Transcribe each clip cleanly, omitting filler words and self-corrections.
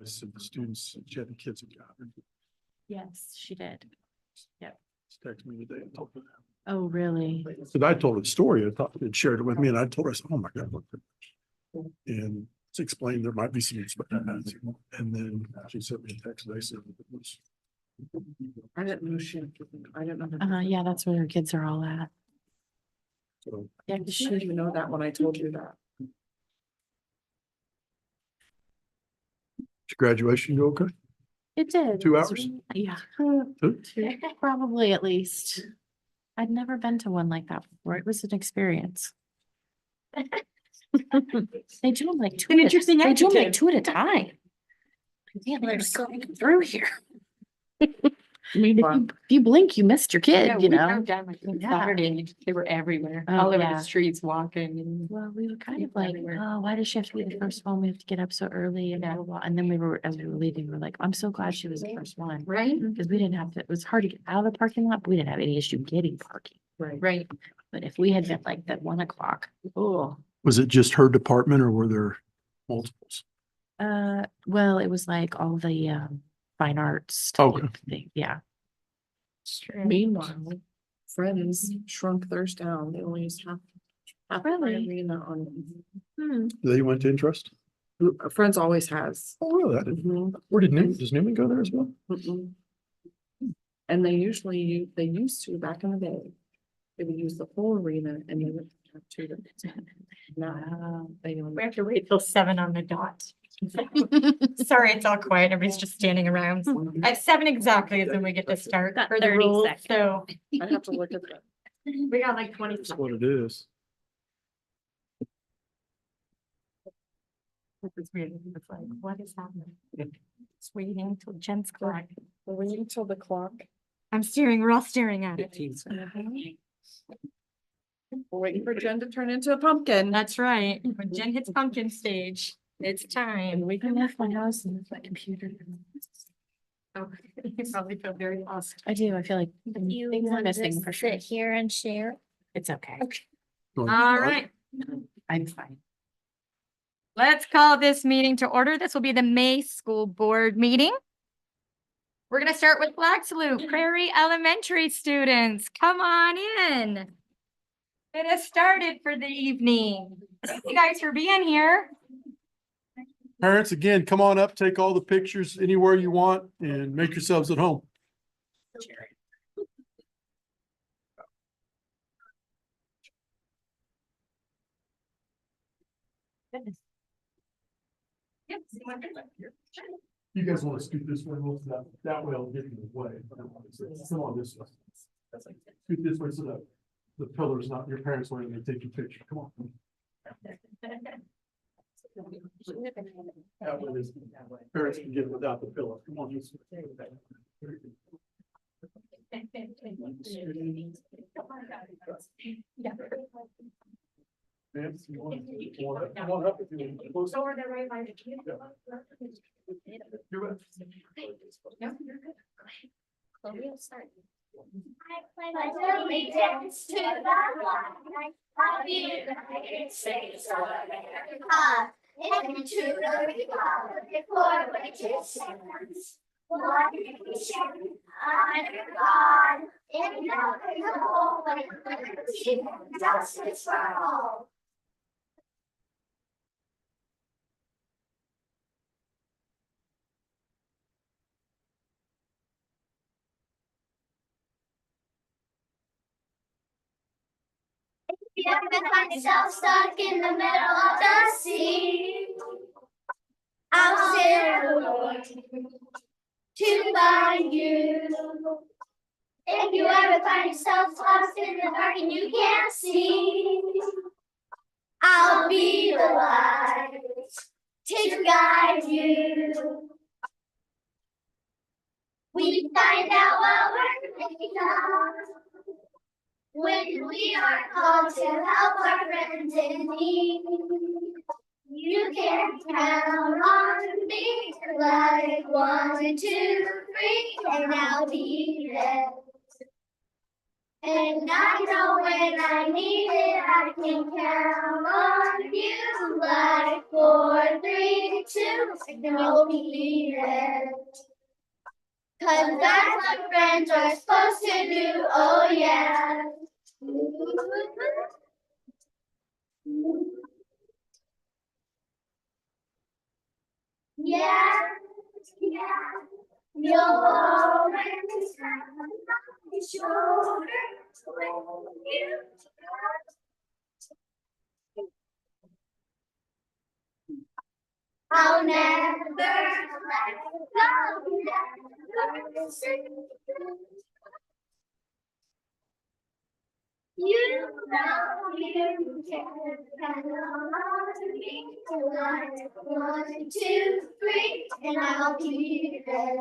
So the students, she had the kids have gathered. Yes, she did. Yep. She texted me today and told me that. Oh, really? So I told her the story. I thought it shared it with me and I told her, I said, oh my God. Look at this. And it's explained there might be some, and then she sent me a text. And I said, it was. I didn't know she had given, I didn't know. Yeah, that's where her kids are all at. So Yeah, 'cause She didn't even know that when I told you that. graduation, you okay? it did. 2 It's hours? Yeah. Two? Probably at least. I'd never been to one like that before. It was an experience. They do them like two. An interesting They do them like adjective. 2 at a time. Man, they're so through here. Meanwhile, If you blink, you missed your kid, Yeah, you we know? drove down like on Yeah. Saturday, they were everywhere, Oh, all over yeah. the streets walking and. Well, we were kind of People like, everywhere. oh, why does she have to be the first one? We have to get up so early and blah, blah, blah. And then we were, as we were leaving, we were like, I'm so glad she was the first one. Right, Because we didn't have to, it was hard to get out of the parking lot, but we didn't have any issue getting parking. right. right. But if we had been like that 1 o'clock, oh, Was it just her department or were there multiples? well, it was like all the fine arts. Okay. type thing. Yeah. Meanwhile, Friends shrunk theirs down. They only used half the Really? arena on. They went to interest? Friends always has. Oh, really? I didn't. Mhm, Where did Newman, does Newman go there as well? mhm. And they usually, they used to back in the day. They would use the whole arena and they would have two. Now they only. We have to wait till 7 on the dot. Sorry, it's all quiet, everybody's just standing around. At 7 exactly is when we get to start Got for the 30 rules, seconds. so I have to look at that. we got like 20 That's seconds. what it is. It's weird, it's like, what is happening? It's waiting till Jen's clock. We're waiting till the clock. I'm staring, we're all staring at it. 15 seconds. We're waiting for Jen to turn into a pumpkin. That's right, when Jen hits pumpkin stage, it's time. And we I can. left my house and my computer. Oh, you probably feel very lost. I do. I feel like You things are want to missing for sure. sit here and share? It's okay. Going- All right, I'm fine. let's call this meeting to order. This will be the May School Board meeting. We're gonna start with flag salute. Prairie Elementary students, come on in. Get us started for the evening. Thank you guys for being here. Parents, again, come on up, take all the pictures anywhere you want and make yourselves at home. Yep. You guys want to scoot this way, that way I'll get in the way. Come on this way. Scoot this way so that the pillar's not your parents when they take your picture. Come on. That way this parents can get it without the pillow. Come on this way. Very good. Vance, you want to- come on up if you want. Close up. You're right. We'll start. I pledge allegiance to the flag of the United States of America and to the republic for which it stands, one nation, under God, indivisible, with liberty and justice for all. You ever find yourself stuck in the middle of the sea? I'll sail to find you. If you ever find yourself lost in the dark and you can't see, I'll be the light to guide you. We find out what we're making of when we are called to help our friends in need. You can count on me like 1, 2, 3, and I'll be there. And I know when I need it, I can count on you like 4, 3, 2, and you'll be there. 'Cause that's what friends are supposed to do, oh yeah. Yeah, yeah. You'll always have my shoulder when you I'll never let go, never say you know you can count on me. 1, 2, 3, and I'll be there.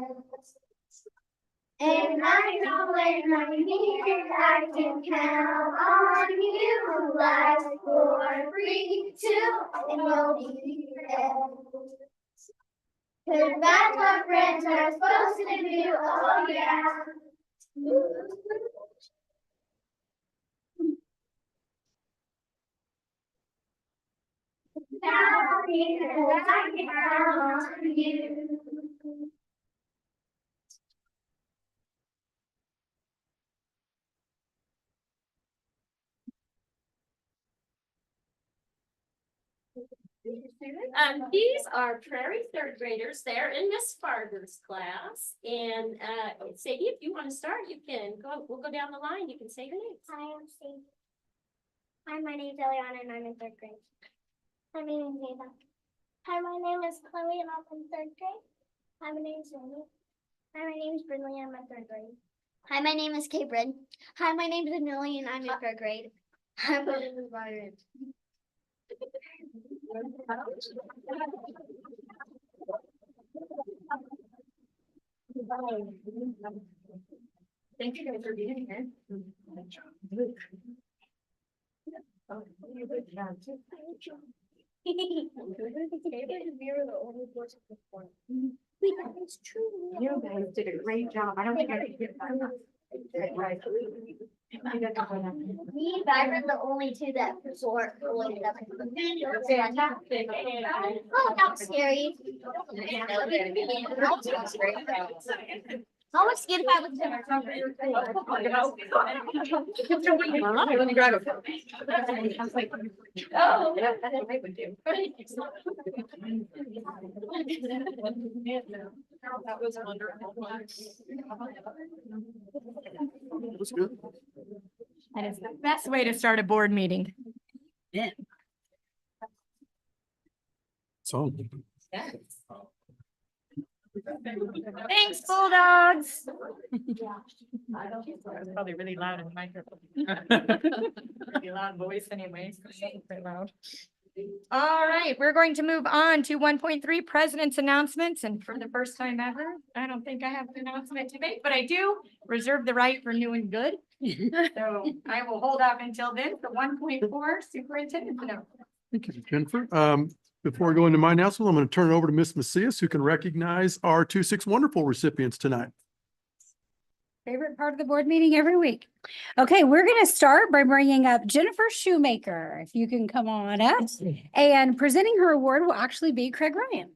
And I know when I need it, I can count on you. Like 4, 3, 2, and you'll be there. 'Cause that's what friends are supposed to do, oh yeah. Now because I can count on you. These are Prairie third graders. They're in Miss Farber's class. And Sadie, if you want to start, you can go. We'll go down the line. You can say your names. Hi, I'm Steve. Hi, my name's Eliana and I'm in 3rd grade. Hi, my name's Ava. Hi, my name is Chloe and I'm in 3rd grade. Hi, my name's Amy. Hi, my name's Brindley and I'm in 3rd grade. Hi, my name is Cabrid. Hi, my name's Amelia and I'm in 3rd grade. Hi, my name is Byron. Thank you guys for being here. It's true. You guys did a great job. I don't think I could get that. Right. Me and Byron are the only two that resort. Fantastic. Oh, that was scary. I was scared if I was there. Let me grab it. I was like, oh, yeah, that's what I would do. That was wonderful. That was good. That is the best way to start a board meeting. So. Thanks, Bulldogs. Probably really loud in the microphone. Pretty loud voice anyway. Pretty loud. All right, we're going to move on to 1.3 President's announcements. And for the first time ever, I don't think I have an announcement to make, but I do reserve the right for new and good. So I will hold off until then. The 1.4 Superintendent's announcement. Thank you, Jennifer. Before I go into my announcement, I'm going to turn it over to Miss Macias, who can recognize our 2-6 Wonderful recipients tonight. Favorite part of the board meeting every week. Okay, we're going to start by bringing up Jennifer Shoemaker. If you can come on up, and presenting her award will actually be Craig Ryan.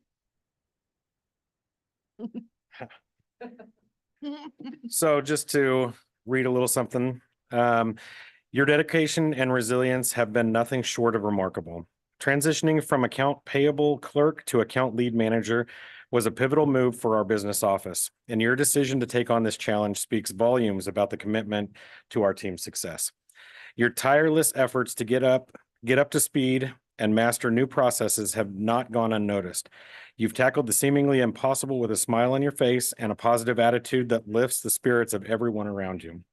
So just to read a little something, your dedication and resilience have been nothing short of remarkable. Transitioning from account payable clerk to account lead manager was a pivotal move for our business office, and your decision to take on this challenge speaks volumes about the commitment to our team's success. Your tireless efforts to get up to speed and master new processes have not gone unnoticed. You've tackled the seemingly impossible with a smile on your face and a positive attitude that lifts the spirits of everyone around you.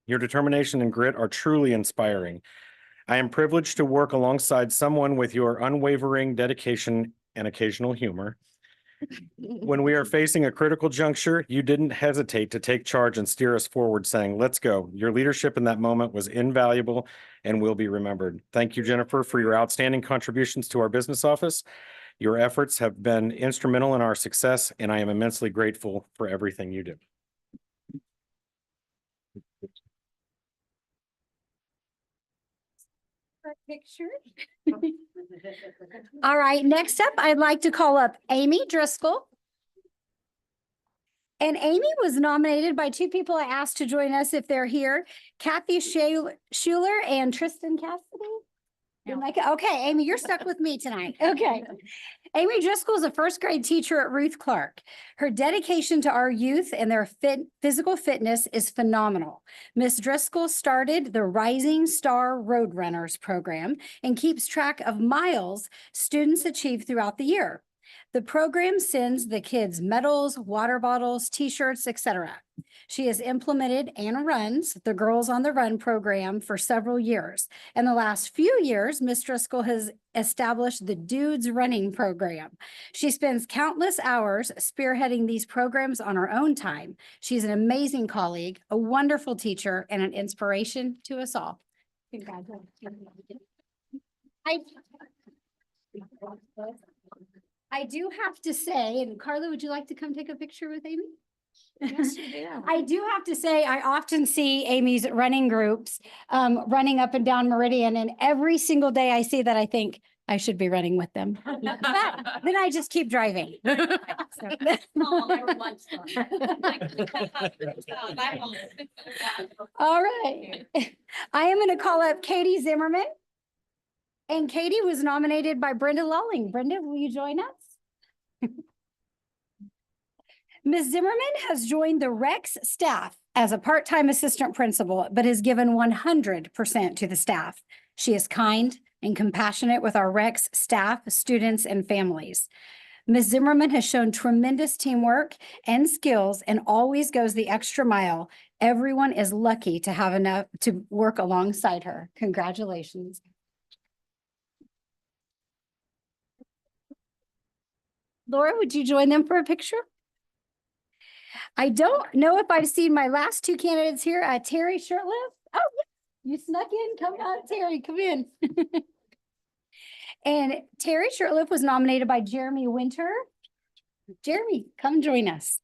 Your determination and grit are truly inspiring. I am privileged to work alongside someone with your unwavering dedication and occasional humor. When we are facing a critical juncture, you didn't hesitate to take charge and steer us forward, saying, "Let's go." Your leadership in that moment was invaluable and will be remembered. Thank you, Jennifer, for your outstanding contributions to our business office. Your efforts have been instrumental in our success, and I am immensely grateful for everything you do. Picture. All right, next up, I'd like to call up Amy Driscoll. And Amy was nominated by two people I asked to join us if they're here, Kathy Schuler and Tristan Cassidy. Okay, Amy, you're stuck with me tonight. Okay. Amy Driscoll is a first grade teacher at Ruth Clark. Her dedication to our youth and their physical fitness is phenomenal. Miss Driscoll started the Rising Star Roadrunners program and keeps track of miles students achieve throughout the year. The program sends the kids medals, water bottles, t-shirts, etc. She has implemented and runs the Girls on the Run program for several years. In the last few years, Miss Driscoll has established the Dudes Running program. She spends countless hours spearheading these programs on her own time. She's an amazing colleague, a wonderful teacher, and an inspiration to us all. Congratulations. I do have to say, and Carla, would you like to come take a picture with Amy? Yes, you do. I do have to say, I often see Amy's running groups running up and down Meridian, and every single day I see that, I think I should be running with them. But then I just keep driving. All right. I am going to call up Katie Zimmerman. And Katie was nominated by Brenda Lulling. Brenda, will you join us? Ms. Zimmerman has joined the Rex staff as a part-time assistant principal, but has given 100% to the staff. She is kind and compassionate with our Rex staff, students, and families. Ms. Zimmerman has shown tremendous teamwork and skills and always goes the extra mile. Everyone is lucky to have enough to work alongside her. Congratulations. Laura, would you join them for a picture? I don't know if I've seen my last two candidates here. Terry Shirtliff. Oh, yeah. You snuck in. Come on, Terry, come in. And Terry Shirtliff was nominated by Jeremy Winter. Jeremy, come join us.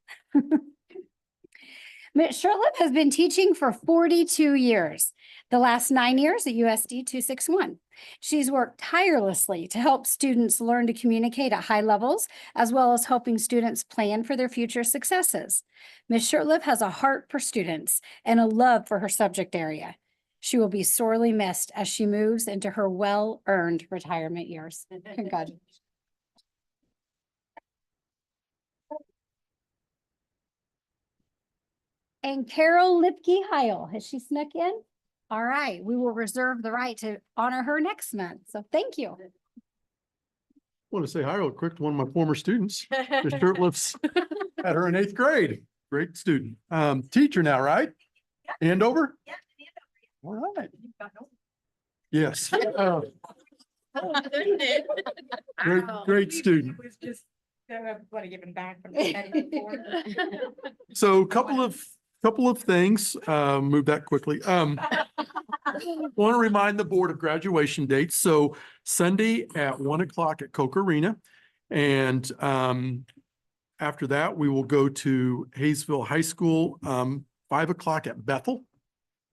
Ms. Shirtliff has been teaching for 42 years, the last 9 years at USD261. She's worked tirelessly to help students learn to communicate at high levels, as well as helping students plan for their future successes. Ms. Shirtliff has a heart for students and a love for her subject area. She will be sorely missed as she moves into her well-earned retirement years. Congratulations. And Carol Lipke-Heil, has she snuck in? All right, we will reserve the right to honor her next month. So thank you. Want to say hi real quick to one of my former students, Ms. Shirtliff's, had her in 8th grade. Great student. Teacher now, right? Andover? Yeah. All right. Yes. Great student. Want to give him back from So couple of things, move that quickly. Want to remind the board of graduation dates. So Sunday at 1 o'clock at Coke Arena. And after that, we will go to Haysville High School, 5 o'clock at Bethel.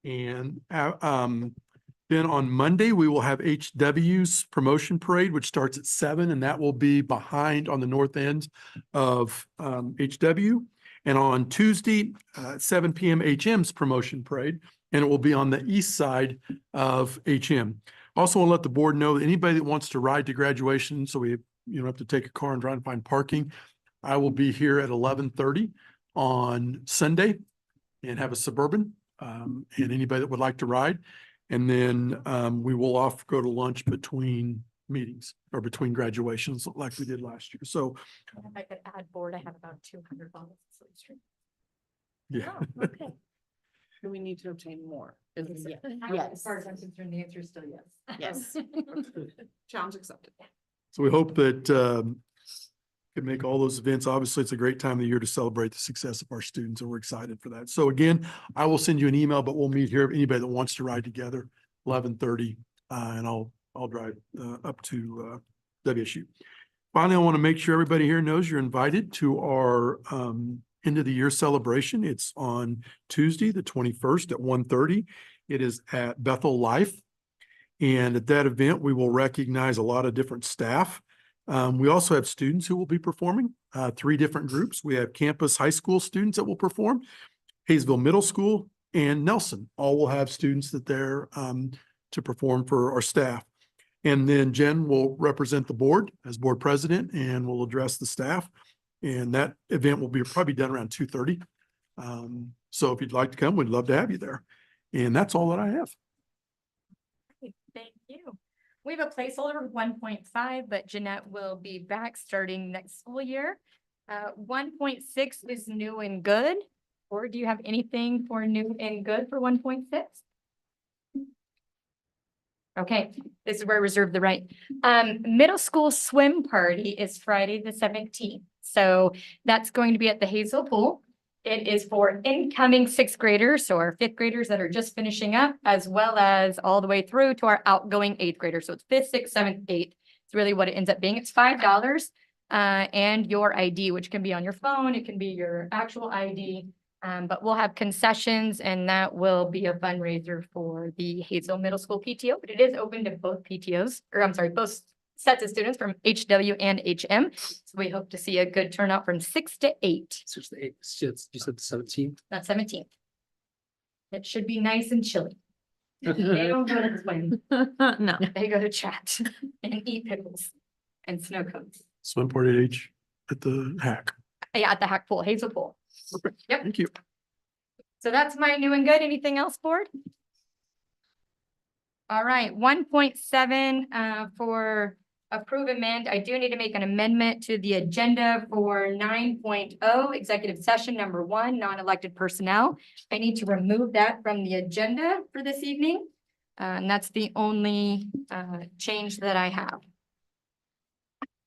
And then on Monday, we will have HW's promotion parade, which starts at 7, and that will be behind on the north end of HW. And on Tuesday, 7 p.m., HM's promotion parade, and it will be on the east side of HM. Also want to let the board know that anybody that wants to ride to graduation, so you don't have to take a car and try and find parking, I will be here at 11:30 on Sunday and have a Suburban, and anybody that would like to ride. And then we will go to lunch between meetings or between graduations like we did last year. So If I could add board, I have about 200 bottles of Slate Street. yeah. Oh, okay. Do we need to obtain more? Is this it? As far as I'm concerned, the answer is still yes. Yes. Challenge accepted. So we hope that can make all those events. Obviously, it's a great time of the year to celebrate the success of our students, and we're excited for that. So again, I will send you an email, but we'll meet here. If anybody that wants to ride together, 11:30, and I'll drive up to WSU. Finally, I want to make sure everybody here knows you're invited to our end of the year celebration. It's on Tuesday, the 21st at 1:30. It is at Bethel Life. And at that event, we will recognize a lot of different staff. We also have students who will be performing, 3 different groups. We have campus high school students that will perform, Haysville Middle School, and Nelson. All will have students that they're to perform for our staff. And then Jen will represent the board as board president and will address the staff. And that event will be probably done around 2:30. So if you'd like to come, we'd love to have you there. And that's all that I have. Thank you. We have a placeholder of 1.5, but Jeanette will be back starting next school year. 1.6 is new and good. Or do you have anything for new and good for 1.6? Okay, this is where I reserve the right. Middle school swim party is Friday the 17th. So that's going to be at the Haysville pool. It is for incoming 6th graders, so our 5th graders that are just finishing up, as well as all the way through to our outgoing 8th graders. So it's 5th, 6th, 7th, 8th. It's really what it ends up being. It's $5 and your ID, which can be on your phone. It can be your actual ID. But we'll have concessions, and that will be a fundraiser for the Haysville Middle School PTO, but it is open to both PTOs, or I'm sorry, both sets of students from HW and HM. So we hope to see a good turnout from 6 to 8. So it's the 8th, you said the 17th? Not 17th. It should be nice and chilly. They don't go to swim. No. They go to chat and eat pickles and snow cones. Swim party at the hack. Yeah, at the Hack Pool, Hazel Pool. Yep. Thank you. So that's my new and good. Anything else, board? All right, 1.7 for approve amend. I do need to make an amendment to the agenda for 9.0 executive session number 1, non-elected personnel. I need to remove that from the agenda for this evening. And that's the only change that I have.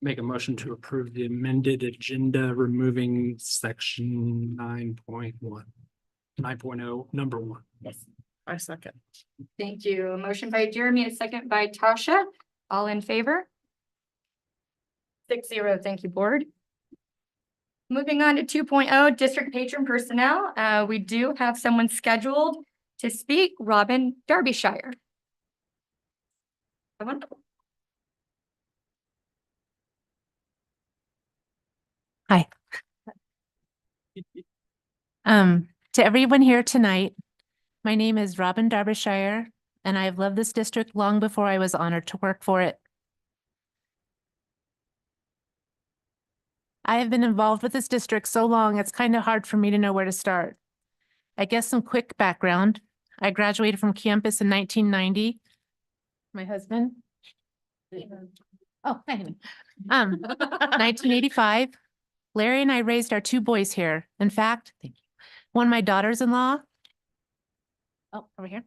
Make a motion to approve the amended agenda, removing section 9.1. 9.0, number 1. Yes. I second. Thank you. A motion by Jeremy, a second by Tasha. All in favor? 6-0. Thank you, board. Moving on to 2.0, district patron personnel. We do have someone scheduled to speak, Robin Derbyshire. Someone? Hi. To everyone here tonight, my name is Robin Derbyshire, and I have loved this district long before I was honored to work for it. I have been involved with this district so long, it's kind of hard for me to know where to start. I guess some quick background. I graduated from campus in 1990. My husband? Oh, hi. 1985. Larry and I raised our 2 boys here. In fact, thank you. One of my daughters-in-law, over here,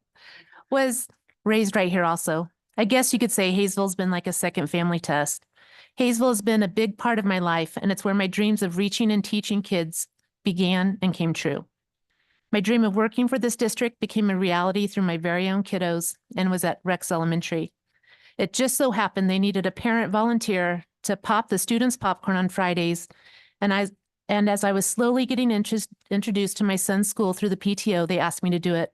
was raised right here also. I guess you could say Haysville's been like a second family to us. Haysville has been a big part of my life, and it's where my dreams of reaching and teaching kids began and came true. My dream of working for this district became a reality through my very own kiddos and was at Rex Elementary. It just so happened they needed a parent volunteer to pop the students' popcorn on Fridays, and as I was slowly getting introduced to my son's school through the PTO, they asked me to do it.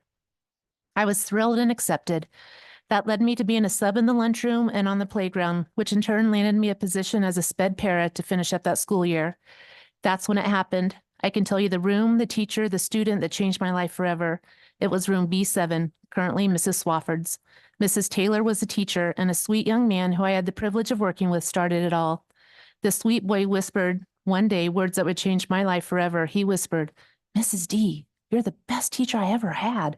I was thrilled and accepted. That led me to being a sub in the lunchroom and on the playground, which in turn landed me a position as a sped para to finish up that school year. That's when it happened. I can tell you the room, the teacher, the student that changed my life forever. It was room B7, currently Mrs. Swafford's. Mrs. Taylor was the teacher, and a sweet young man who I had the privilege of working with started it all. The sweet boy whispered one day words that would change my life forever. He whispered, "Mrs. D, you're the best teacher I ever had."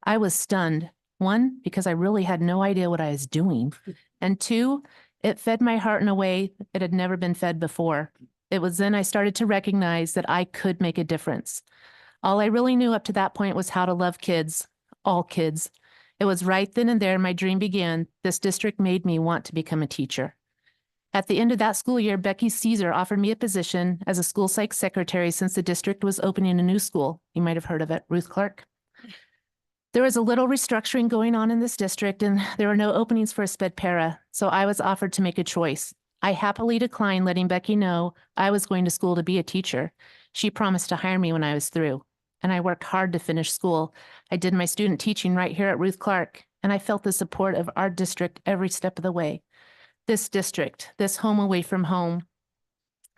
I was stunned. 1, because I really had no idea what I was doing. And 2, it fed my heart in a way it had never been fed before. It was then I started to recognize that I could make a difference. All I really knew up to that point was how to love kids, all kids. It was right then and there my dream began. This district made me want to become a teacher. At the end of that school year, Becky Caesar offered me a position as a school psych secretary since the district was opening a new school. You might have heard of it, Ruth Clark. There was a little restructuring going on in this district, and there were no openings for a sped para, so I was offered to make a choice. I happily declined, letting Becky know I was going to school to be a teacher. She promised to hire me when I was through, and I worked hard to finish school. I did my student teaching right here at Ruth Clark, and I felt the support of our district every step of the way. This district, this home away from home,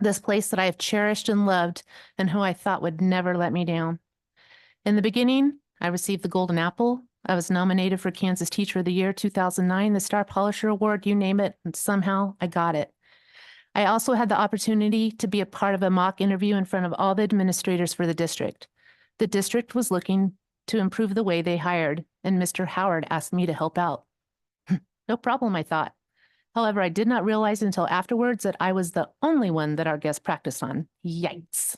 this place that I have cherished and loved and who I thought would never let me down. In the beginning, I received the Golden Apple. I was nominated for Kansas Teacher of the Year 2009, the Star Polisher Award, you name it, and somehow I got it. I also had the opportunity to be a part of a mock interview in front of all the administrators for the district. The district was looking to improve the way they hired, and Mr. Howard asked me to help out. No problem, I thought. However, I did not realize until afterwards that I was the only one that our guests practiced on. Yikes.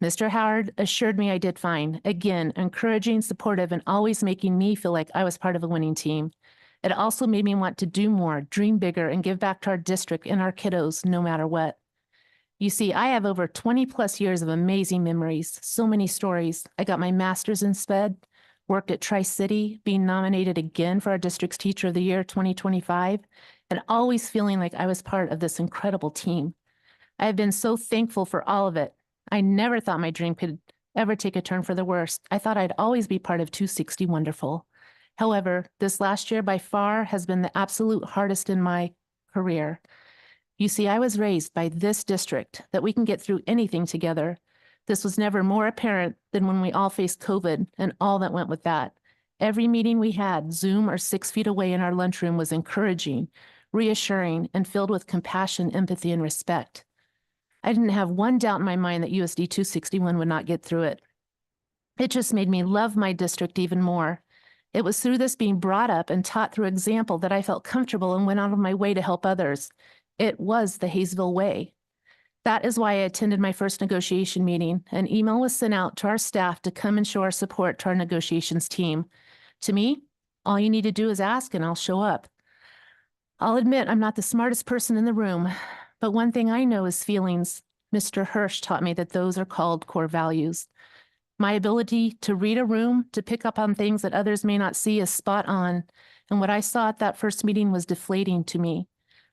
Mr. Howard assured me I did fine. Again, encouraging, supportive, and always making me feel like I was part of a winning team. It also made me want to do more, dream bigger, and give back to our district and our kiddos no matter what. You see, I have over 20 plus years of amazing memories, so many stories. I got my master's in SPED, worked at Tri-City, being nominated again for our district's Teacher of the Year 2025, and always feeling like I was part of this incredible team. I have been so thankful for all of it. I never thought my dream could ever take a turn for the worst. I thought I'd always be part of 260 Wonderful. However, this last year by far has been the absolute hardest in my career. You see, I was raised by this district that we can get through anything together. This was never more apparent than when we all faced COVID and all that went with that. Every meeting we had, Zoom or 6 feet away in our lunchroom, was encouraging, reassuring, and filled with compassion, empathy, and respect. I didn't have one doubt in my mind that USD261 would not get through it. It just made me love my district even more. It was through this being brought up and taught through example that I felt comfortable and went out of my way to help others. It was the Haysville way. That is why I attended my first negotiation meeting. An email was sent out to our staff to come and show our support to our negotiations team. To me, all you need to do is ask and I'll show up. I'll admit I'm not the smartest person in the room, but one thing I know is feelings. Mr. Hirsch taught me that those are called core values. My ability to read a room, to pick up on things that others may not see is spot on. And what I saw at that first meeting was deflating to me.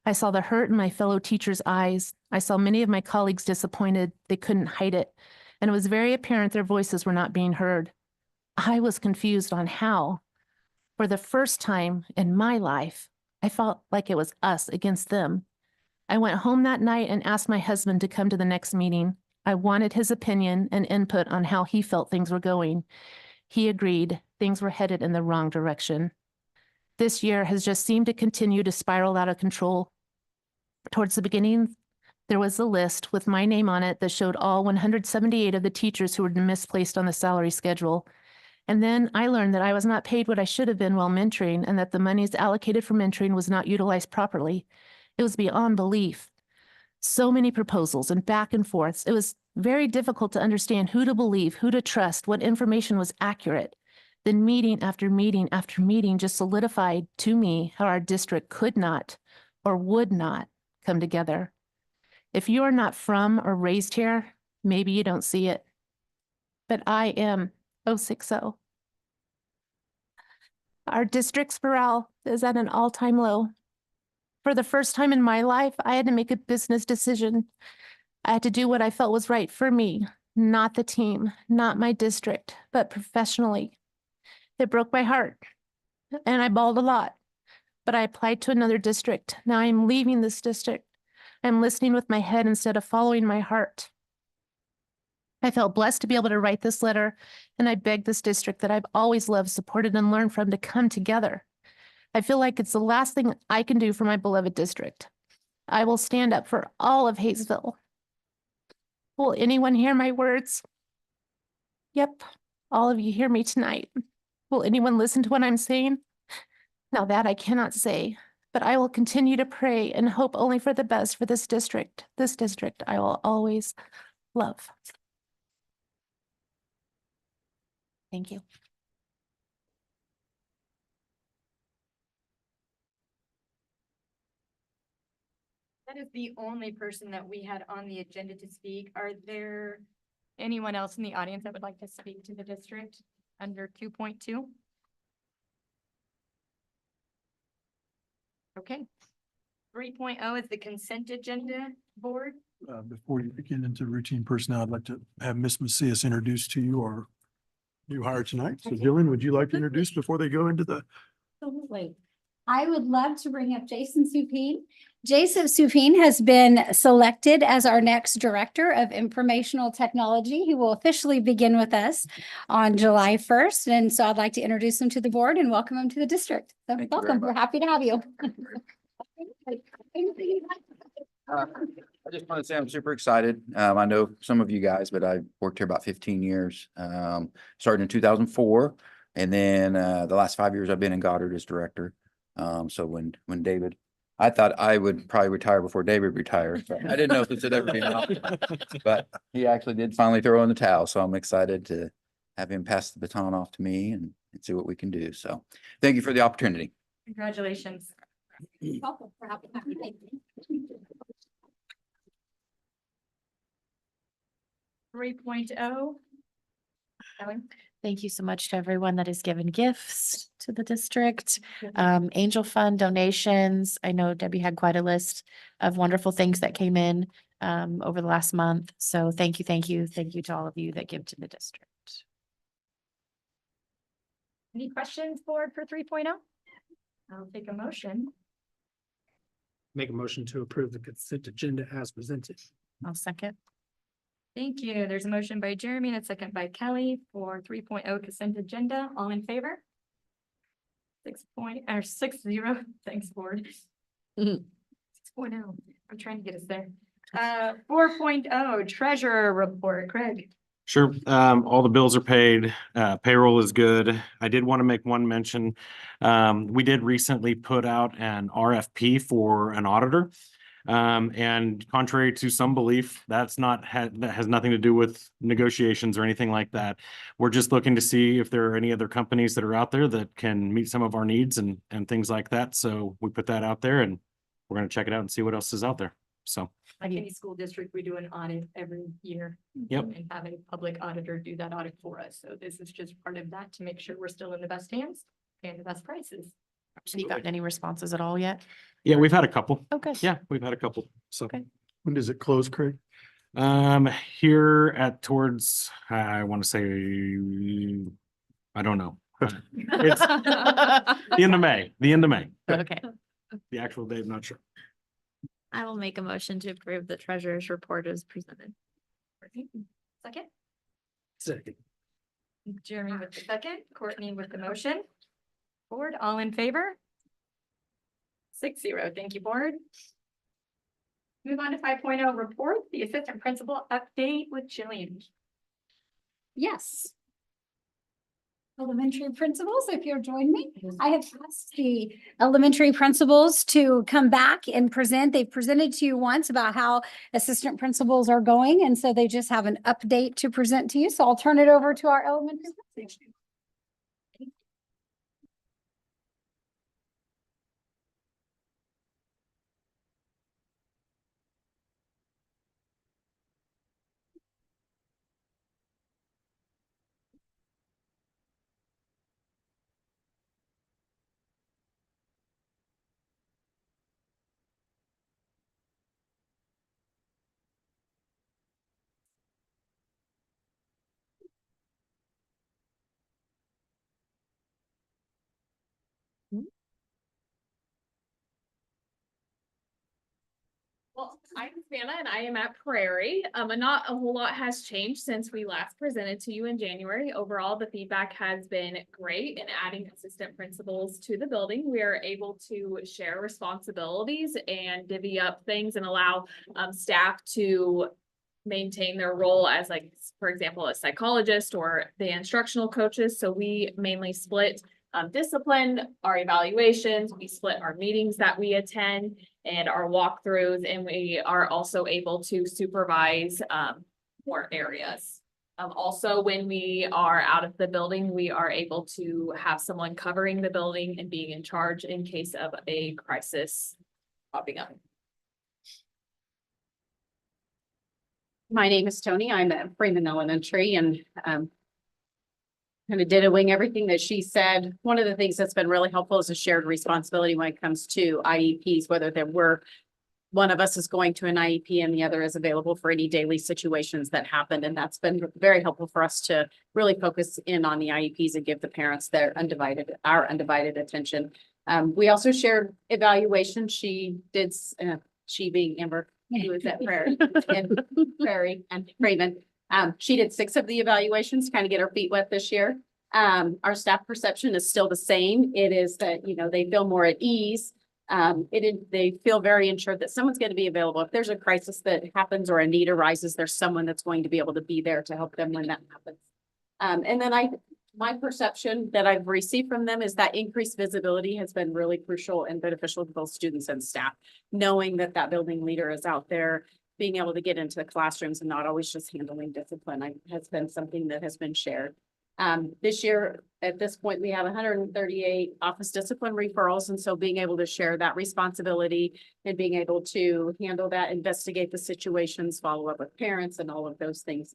I saw the hurt in my fellow teachers' eyes. I saw many of my colleagues disappointed. They couldn't hide it. And it was very apparent their voices were not being heard. I was confused on how. For the first time in my life, I felt like it was us against them. I went home that night and asked my husband to come to the next meeting. I wanted his opinion and input on how he felt things were going. He agreed things were headed in the wrong direction. This year has just seemed to continue to spiral out of control. Towards the beginning, there was a list with my name on it that showed all 178 of the teachers who were misplaced on the salary schedule. And then I learned that I was not paid what I should have been while mentoring and that the monies allocated for mentoring was not utilized properly. It was beyond belief. So many proposals and back and forths. It was very difficult to understand who to believe, who to trust, what information was accurate. Then meeting after meeting after meeting just solidified to me how our district could not or would not come together. If you are not from or raised here, maybe you don't see it. But I am 060. Our district's morale is at an all-time low. For the first time in my life, I had to make a business decision. I had to do what I felt was right for me, not the team, not my district, but professionally. It broke my heart, and I bawled a lot, but I applied to another district. Now I'm leaving this district. I'm listening with my head instead of following my heart. I felt blessed to be able to write this letter, and I begged this district that I've always loved, supported, and learned from to come together. I feel like it's the last thing I can do for my beloved district. I will stand up for all of Haysville. Will anyone hear my words? Yep, all of you hear me tonight. Will anyone listen to what I'm saying? Now that I cannot say, but I will continue to pray and hope only for the best for this district. This district I will always love. Thank you. That is the only person that we had on the agenda to speak. Are there anyone else in the audience that would like to speak to the district under 2.2? Okay. 3.0 is the consent agenda board. Before you begin into routine personnel, I'd like to have Ms. Macias introduce to you our new hire tonight. So Jillian, would you like to introduce before they go into the Absolutely. I would love to bring up Jason Supine. Jason Supine has been selected as our next Director of Informational Technology. He will officially begin with us on July 1st. And so I'd like to introduce him to the board and welcome him to the district. So Thank you very welcome. We're much. happy to have you. I just want to say I'm super excited. I know some of you guys, but I worked here about 15 years. Started in 2004. And then the last 5 years I've been in Goddard as director. So when David, I thought I would probably retire before David retired. But I didn't know if this would ever be an option. But he actually did finally throw in the towel. So I'm excited to have him pass the baton off to me and see what we can do. So thank you for the opportunity. Congratulations. Welcome. We're happy to have you. 3.0. Ellen? Thank you so much to everyone that has given gifts to the district. Angel Fund donations. I know Debbie had quite a list of wonderful things that came in over the last month. So thank you, thank you, thank you to all of you that give to the district. Any questions, board, for 3.0? I'll take a motion. Make a motion to approve the consent agenda as presented. I'll second. Thank you. There's a motion by Jeremy and a second by Kelly for 3.0 consent agenda. All in favor? 6-0. Thanks, board. 6.0. I'm trying to get us there. 4.0 treasurer report. Craig. Sure. All the bills are paid. Payroll is good. I did want to make one mention. We did recently put out an RFP for an auditor. And contrary to some belief, that has nothing to do with negotiations or anything like that. We're just looking to see if there are any other companies that are out there that can meet some of our needs and things like that. So we put that out there and we're going to check it out and see what else is out there. So. Like any school district, we do an audit every year. Yep. And have a public auditor do that audit for us. So this is just part of that to make sure we're still in the best hands and the best prices. Have you gotten any responses at all yet? Yeah, we've had a couple. Okay. Yeah, we've had a couple. So. Okay. When does it close, Craig? Here at towards, I want to say, I don't know. It's the end of May, Okay. the actual date, I'm not sure. I will make a motion to approve the treasurer's report as presented. Second, Second. Jeremy with the second, Courtney with the motion. Board, all in favor? 6-0. Thank you, board. Move on to 5.0 report, the assistant principal update with Jillian. Yes. Elementary principals, if you'll join me. I have asked the elementary principals to come back and present. They've presented to you once about how assistant principals are going. And so they just have an update to present to you. So I'll turn it over to our elementary principals. Well, I'm Savannah and I am at Prairie. And not a whole lot has changed since we last presented to you in January. Overall, the feedback has been great in adding assistant principals to the building. We are able to share responsibilities and divvy up things and allow staff to maintain their role as, like, for example, a psychologist or the instructional coaches. So we mainly split discipline, our evaluations, we split our meetings that we attend and our walkthroughs, and we are also able to supervise more areas. Also, when we are out of the building, we are able to have someone covering the building and being in charge in case of a crisis popping up. My name is Tony. I'm at Freeman Elementary and kind of dittoing everything that she said. One of the things that's been really helpful is a shared responsibility when it comes to IEPs, whether that we're one of us is going to an IEP and the other is available for any daily situations that happen. And that's been very helpful for us to really focus in on the IEPs and give the parents our undivided attention. We also shared evaluation. She did, she being Amber, who was at Prairie and Prairie and Raven. She did 6 of the evaluations, kind of get her feet wet this year. Our staff perception is still the same. It is that, you know, they feel more at ease. They feel very ensured that someone's going to be available. If there's a crisis that happens or a need arises, there's someone that's going to be able to be there to help them when that happens. And then my perception that I've received from them is that increased visibility has been really crucial and beneficial to both students and staff. Knowing that that building leader is out there, being able to get into the classrooms and not always just handling discipline has been something that has been shared. This year, at this point, we have 138 office discipline referrals. And so being able to share that responsibility and being able to handle that, investigate the situations, follow up with parents and all of those things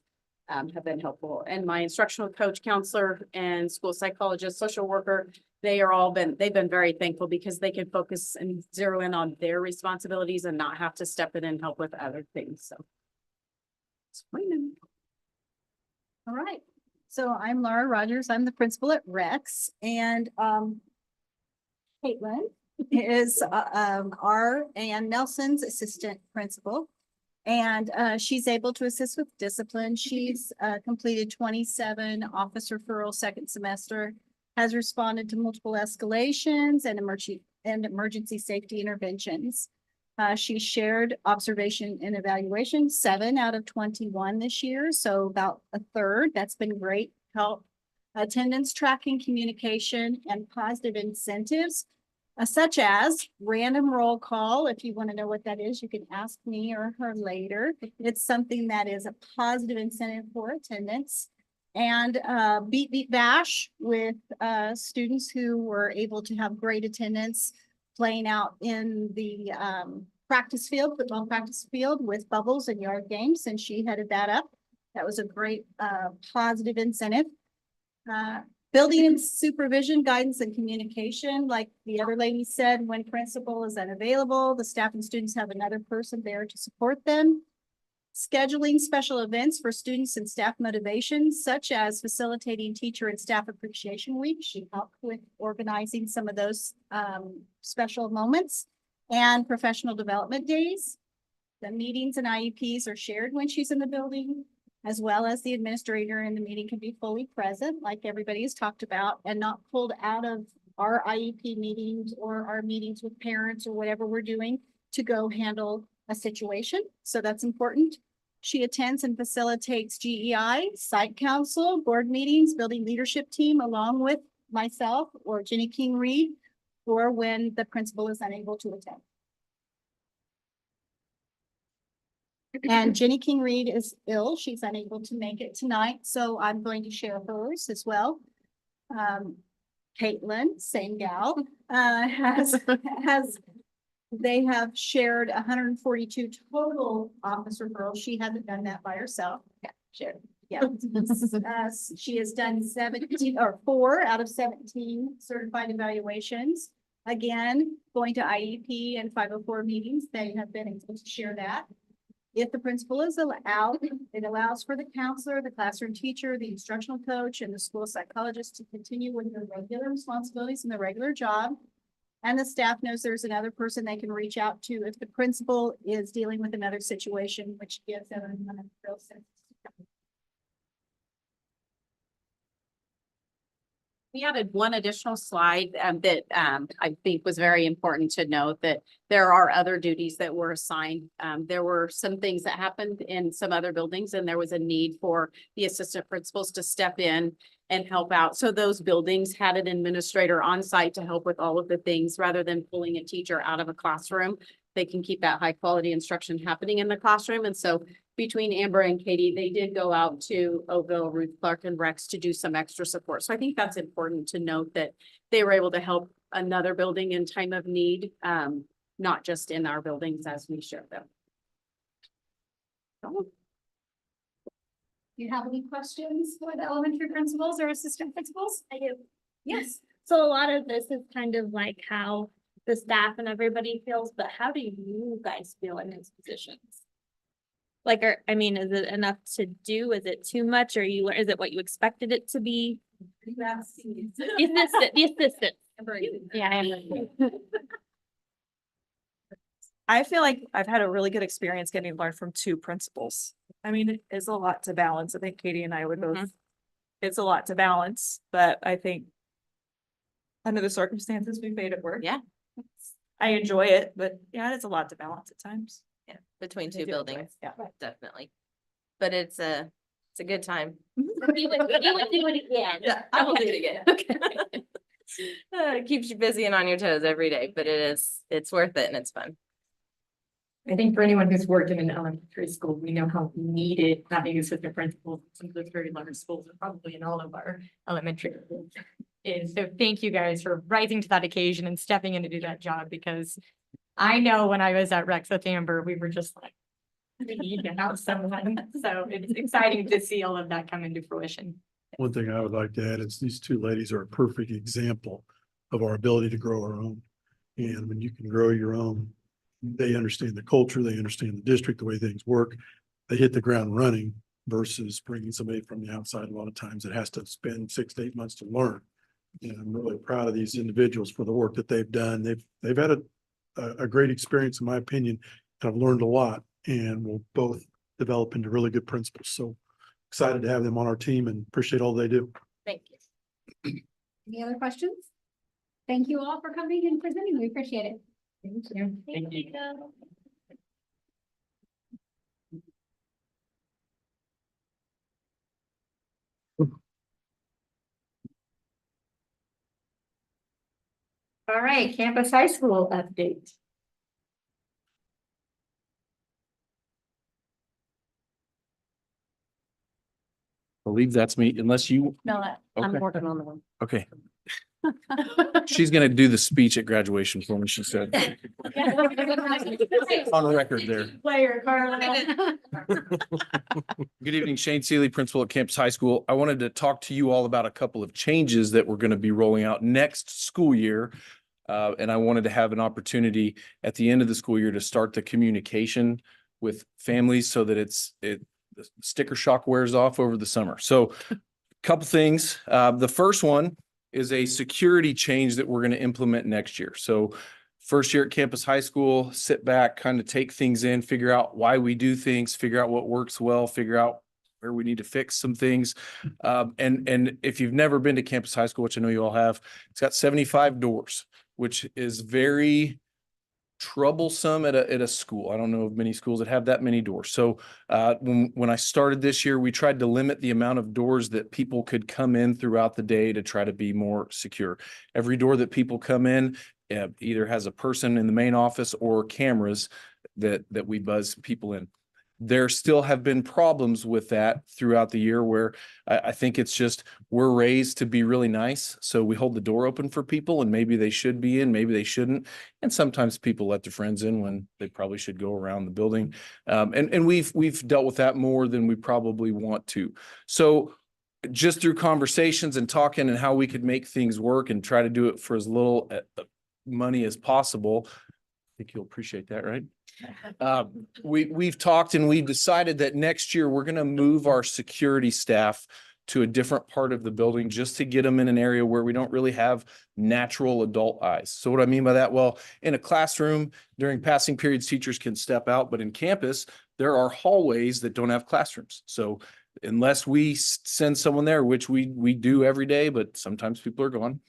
have been helpful. And my instructional coach, counselor, and school psychologist, social worker, they've been very thankful because they can focus and zero in on their responsibilities and not have to step in and help with other things. So. All right. So I'm Laura Rogers. I'm the principal at Rex, and Caitlin is our Ann Nelson's assistant principal. And she's able to assist with discipline. She's completed 27 office referrals second semester, has responded to multiple escalations and emergency safety interventions. She shared observation and evaluation 7 out of 21 this year. So about a third. That's been great help. Attendance tracking, communication, and positive incentives, such as random roll call. If you want to know what that is, you can ask me or her later. It's something that is a positive incentive for attendance. And beat beat bash with students who were able to have great attendance playing out in the football practice field with bubbles and yard games, and she headed that up. That was a great positive incentive. Building and supervision, guidance, and communication, like the other lady said, when principal is unavailable, the staff and students have another person there to support them. Scheduling special events for students and staff motivation, such as facilitating Teacher and Staff Appreciation Week. She helped with organizing some of those special moments, and professional development days. The meetings and IEPs are shared when she's in the building, as well as the administrator in the meeting can be fully present, like everybody has talked about, and not pulled out of our IEP meetings or our meetings with parents or whatever we're doing to go handle a situation. So that's important. She attends and facilitates GEI, site council, board meetings, building leadership team, along with myself or Jenny King Reed, or when the principal is unable to attend. And Jenny King Reed is ill. She's unable to make it tonight, so I'm going to share hers as well. Caitlin, same gal, they have shared 142 total office referrals. She hasn't done that by herself. Yeah, shared. Yeah. She has done 4 out of 17 certified evaluations. Again, going to IEP and 504 meetings, they have been able to share that. If the principal is allowed, it allows for the counselor, the classroom teacher, the instructional coach, and the school psychologist to continue with their regular responsibilities in their regular job. And the staff knows there's another person they can reach out to if the principal is dealing with another situation, which gives them a real sense. We added one additional slide that I think was very important to note, that there are other duties that were assigned. There were some things that happened in some other buildings, and there was a need for the assistant principals to step in and help out. So those buildings had an administrator on site to help with all of the things rather than pulling a teacher out of a classroom. They can keep that high quality instruction happening in the classroom. And so between Amber and Katie, they did go out to Oakville, Ruth Clark, and Rex to do some extra support. So I think that's important to note, that they were able to help another building in time of need, not just in our buildings as we share them. Do you have any questions for the elementary principals or assistant principals? I do. Yes. So a lot of this is kind of like how the staff and everybody feels, but how do you guys feel in those positions? Like, I mean, is it enough to do? Is it too much? Or is it what you expected it to be? The assistant. Yeah, I am. I feel like I've had a really good experience getting to learn from two principals. I mean, it is a lot to balance. I think Katie and I would both, it's a lot to balance, but I think under the circumstances, we've made it work. Yeah. I enjoy it, but yeah, it's a lot to balance at times. Yeah, between They two do enjoy it, buildings, yeah. definitely. But it's a good time. You would do it again. Yeah, I will do it again. Okay. It keeps you busy and on your toes every day, but it's worth it and it's fun. I think for anyone who's worked in an elementary school, we know how needed having assistant principals in some of those very large schools, and probably in all of our elementary schools is. So thank you guys for rising to that occasion and stepping in to do that job, because I know when I was at Rex with Amber, we were just like, we need to have someone. So it's exciting to see all of that come into fruition. One thing I would like to add is these two ladies are a perfect example of our ability to grow our own. And when you can grow your own, they understand the culture, they understand the district, the way things work. They hit the ground running versus bringing somebody from the outside. A lot of times it has to spend 6 to 8 months to learn. And I'm really proud of these individuals for the work that they've done. They've had a great experience, in my opinion, and I've learned a lot, and will both develop into really good principals. So excited to have them on our team and appreciate all they do. Thank you. Any other questions? Thank you all for coming and presenting. We appreciate it. Thank you. Thank you. All right, campus high school update. Believe that's me, unless you, No, I'm Okay. working on the one. okay. She's gonna do the speech at graduation for me, she said. On the record there. Player, Carla. Good evening, Shane Seeley, principal at Campus High School. I wanted to talk to you all about a couple of changes that we're going to be rolling out next school year. And I wanted to have an opportunity at the end of the school year to start the communication with families so that the sticker shock wears off over the summer. So a couple things. The first one is a security change that we're going to implement next year. So first year at Campus High School, sit back, kind of take things in, figure out why we do things, figure out what works well, figure out where we need to fix some things. And if you've never been to Campus High School, which I know you all have, it's got 75 doors, which is very troublesome at a school. I don't know of many schools that have that many doors. So when I started this year, we tried to limit the amount of doors that people could come in throughout the day to try to be more secure. Every door that people come in either has a person in the main office or cameras that we buzz people in. There still have been problems with that throughout the year where I think it's just we're raised to be really nice. So we hold the door open for people and maybe they should be in, maybe they shouldn't. And sometimes people let their friends in when they probably should go around the building. And we've dealt with that more than we probably want to. So just through conversations and talking and how we could make things work and try to do it for as little money as possible. I think you'll appreciate that, right? We've talked and we've decided that next year we're going to move our security staff to a different part of the building just to get them in an area where we don't really have natural adult eyes. So what I mean by that, well, in a classroom during passing periods, teachers can step out, but in campus, there are hallways that don't have classrooms. So unless we send someone there, which we do every day, but sometimes people are gone,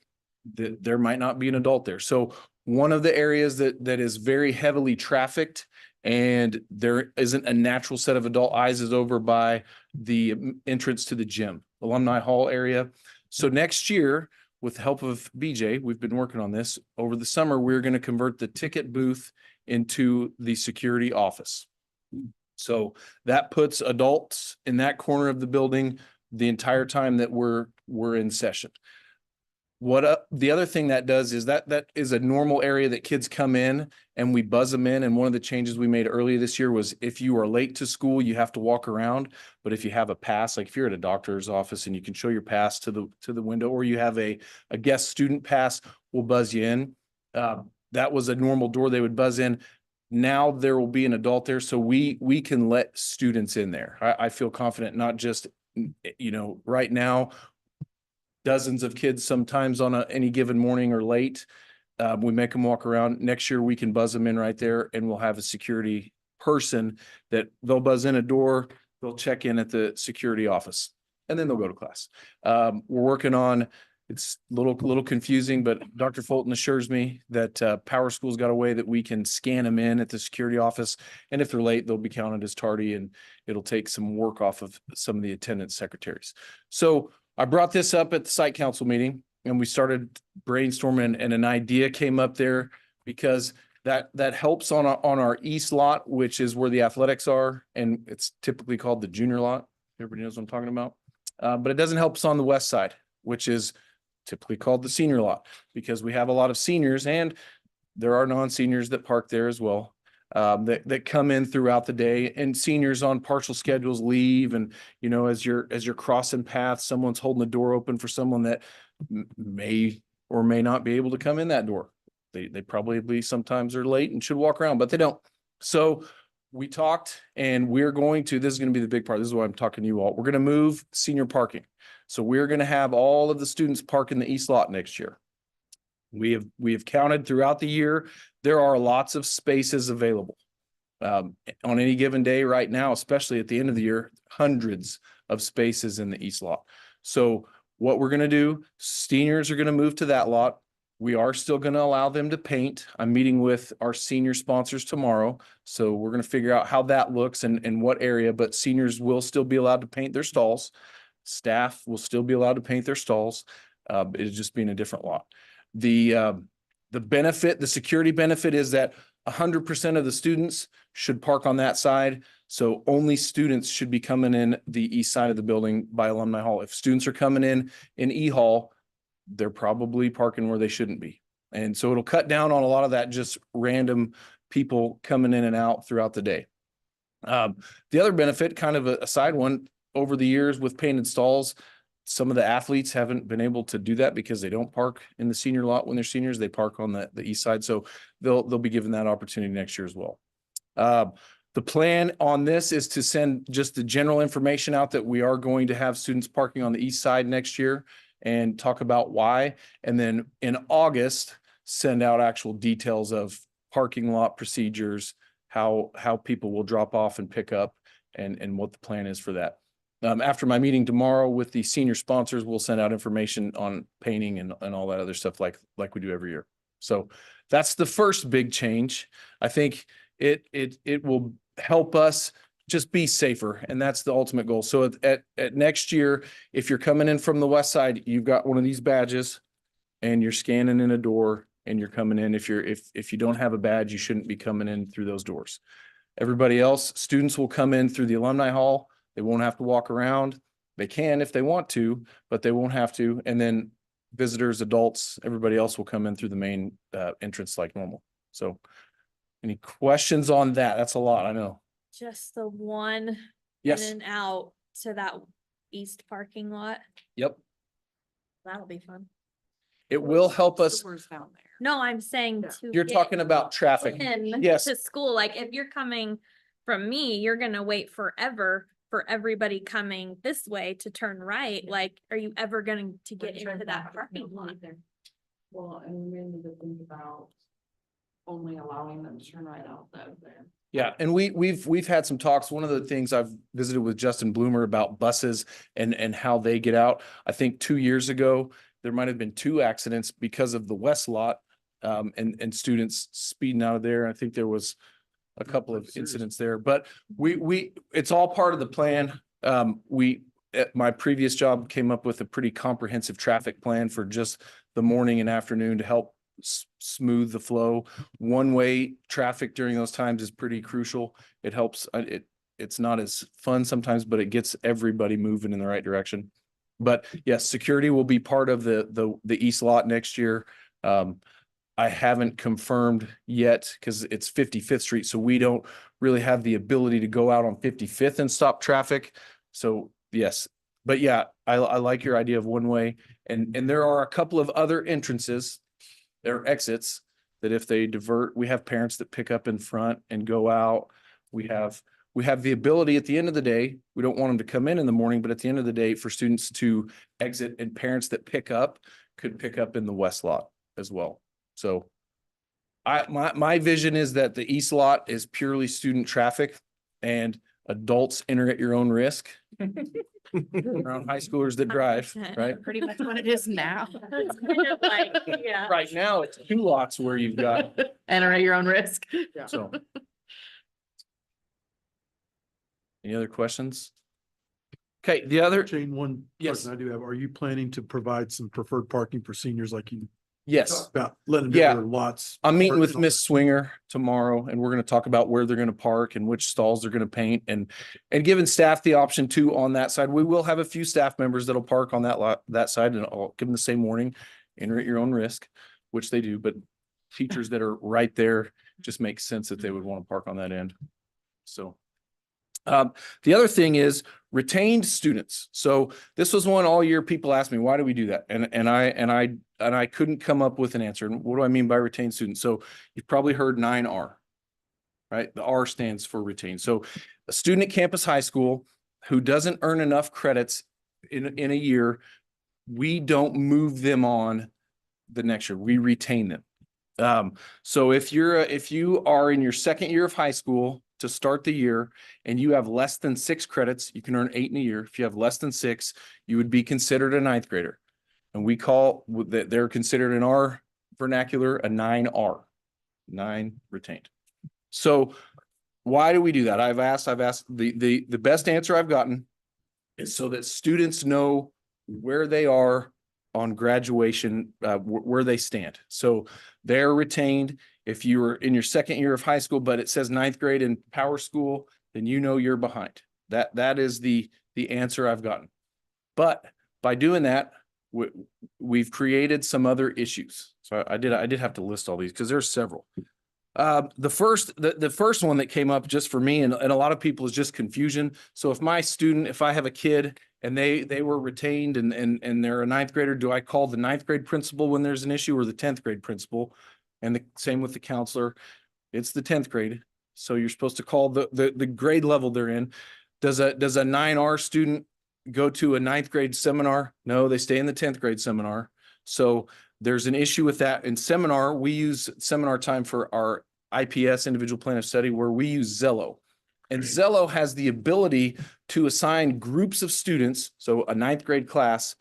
there might not be an adult there. So one of the areas that is very heavily trafficked and there isn't a natural set of adult eyes is over by the entrance to the gym, alumni hall area. So next year, with the help of BJ, we've been working on this. Over the summer, we're going to convert the ticket booth into the security office. So that puts adults in that corner of the building the entire time that we're in session. The other thing that does is that is a normal area that kids come in and we buzz them in. And one of the changes we made earlier this year was if you are late to school, you have to walk around. But if you have a pass, like if you're at a doctor's office and you can show your pass to the window, or you have a guest student pass, we'll buzz you in. that was a normal door they would buzz in. Now there will be an adult there, so we can let students in there. I feel confident, not just, right now, dozens of kids sometimes on any given morning are late. We make them walk around. Next year, we can buzz them in right there, and we'll have a security person that they'll buzz in a door, they'll check in at the security office, and then they'll go to class. We're working on, it's a little confusing, but Dr. Fulton assures me that Power School's got a way that we can scan them in at the security office. And if they're late, they'll be counted as tardy, and it'll take some work off of some of the attendance secretaries. So I brought this up at the site council meeting, and we started brainstorming, and an idea came up there because that helps on our east lot, which is where the athletics are, and it's typically called the junior lot. Everybody knows what I'm talking about. But it doesn't help us on the west side, which is typically called the senior lot, because we have a lot of seniors, and there are non-seniors that park there as well, that come in throughout the day, and seniors on partial schedules leave. And, as you're crossing paths, someone's holding the door open for someone that may or may not be able to come in that door. They probably sometimes are late and should walk around, but they don't. So we talked, and this is going to be the big part. This is why I'm talking to you all. We're going to move senior parking. So we're going to have all of the students park in the east lot next year. We have counted throughout the year. There are lots of spaces available on any given day right now, especially at the end of the year, hundreds of spaces in the east lot. So what we're going to do, seniors are going to move to that lot. We are still going to allow them to paint. I'm meeting with our senior sponsors tomorrow. So we're going to figure out how that looks and what area, but seniors will still be allowed to paint their stalls. Staff will still be allowed to paint their stalls. It'll just be in a different lot. The benefit, the security benefit is that 100% of the students should park on that side. So only students should be coming in the east side of the building by Alumni Hall. If students are coming in E Hall, they're probably parking where they shouldn't be. And so it'll cut down on a lot of that just random people coming in and out throughout the day. The other benefit, kind of a side one, over the years with painted stalls, some of the athletes haven't been able to do that because they don't park in the senior lot when they're seniors. They park on the east side. So they'll be given that opportunity next year as well. The plan on this is to send just the general information out that we are going to have students parking on the east side next year, and talk about why. And then in August, send out actual details of parking lot procedures, how people will drop off and pick up, and what the plan is for that. After my meeting tomorrow with the senior sponsors, we'll send out information on painting and all that other stuff like we do every year. So that's the first big change. I think it will help us just be safer, and that's the ultimate goal. So at next year, if you're coming in from the west side, you've got one of these badges, and you're scanning in a door, and you're coming in. If you don't have a badge, you shouldn't be coming in through those doors. Everybody else, students will come in through the Alumni Hall. They won't have to walk around. They can if they want to, but they won't have to. And then visitors, adults, everybody else will come in through the main entrance like normal. So any questions on that? That's a lot, I know. Just the one in Yes. and out to that east parking lot. Yep. That'll be fun. It will help us. No, I'm saying to. You're get talking about traffic. in Yes. To school, like if you're coming from me, you're gonna wait forever for everybody coming this way to turn right. Like, are you ever going to get into that parking lot? Well, and we need to think about only allowing them to turn right out there. Yeah, and we've had some talks. One of the things I've visited with Justin Bloomer about buses and how they get out. I think 2 years ago, there might have been 2 accidents because of the west lot, and students speeding out of there. I think there was a couple of incidents there, but it's all part of the plan. At my previous job came up with a pretty comprehensive traffic plan for just the morning and afternoon to help smooth the flow. One-way traffic during those times is pretty crucial. It helps. It's not as fun sometimes, but it gets everybody moving in the right direction. But yes, security will be part of the east lot next year. I haven't confirmed yet because it's 55th Street. So we don't really have the ability to go out on 55th and stop traffic. So yes, but yeah, I like your idea of one way. And there are a couple of other entrances or exits that if they divert, we have parents that pick up in front and go out. We have the ability at the end of the day, we don't want them to come in the morning, but at the end of the day, for students to exit, and parents that pick up could pick up in the west lot as well. So my vision is that the east lot is purely student traffic, and adults enter at your own risk. Around high schoolers that drive, right? Pretty much what it is now. It's kind of like, yeah. Right now, it's 2 lots where you've got, Enter at your own risk. so. Any other questions? Okay, the other, Jane, one Yes. question I do have, are you planning to provide some preferred parking for seniors like you yes, talked about letting them Yeah. get their lots? I'm meeting with parked on Miss Swinger tomorrow, and we're gonna talk about where they're gonna park and which stalls they're gonna paint, and giving staff the option too on that side. We will have a few staff members that'll park on that lot, that side, and I'll give them the same warning, enter at your own risk, which they do, but teachers that are right there, just makes sense that they would want to park on that end. So. The other thing is retained students. So this was one all year people asked me, why do we do that? And I couldn't come up with an answer. And what do I mean by retained students? So you've probably heard 9R, right? The R stands for retained. So a student at Campus High School who doesn't earn enough credits in a year, we don't move them on the next year. We retain them. So if you are in your second year of high school to start the year and you have less than 6 credits, you can earn 8 in a year. If you have less than 6, you would be considered a 9th grader. And we call that they're considered in our vernacular a 9R, 9 retained. So why do we do that? I've asked the best answer I've gotten is so that students know where they are on graduation, where they stand. So they're retained. If you were in your second year of high school, but it says 9th grade in power school, then you know you're behind. That is the answer I've gotten. But by doing that, we've created some other issues. So I did have to list all these because there's several. The first one that came up just for me and a lot of people is just confusion. So if I have a kid and they were retained and they're a 9th grader, do I call the 9th grade principal when there's an issue or the 10th grade principal? And the same with the counselor. It's the 10th grade. So you're supposed to call the grade level they're in. Does a 9R student go to a 9th grade seminar? No, they stay in the 10th grade seminar. So there's an issue with that. In seminar, we use seminar time for our IPS, individual plan of study, where we use Zello. And Zello has the ability to assign groups of students, so a 9th grade class,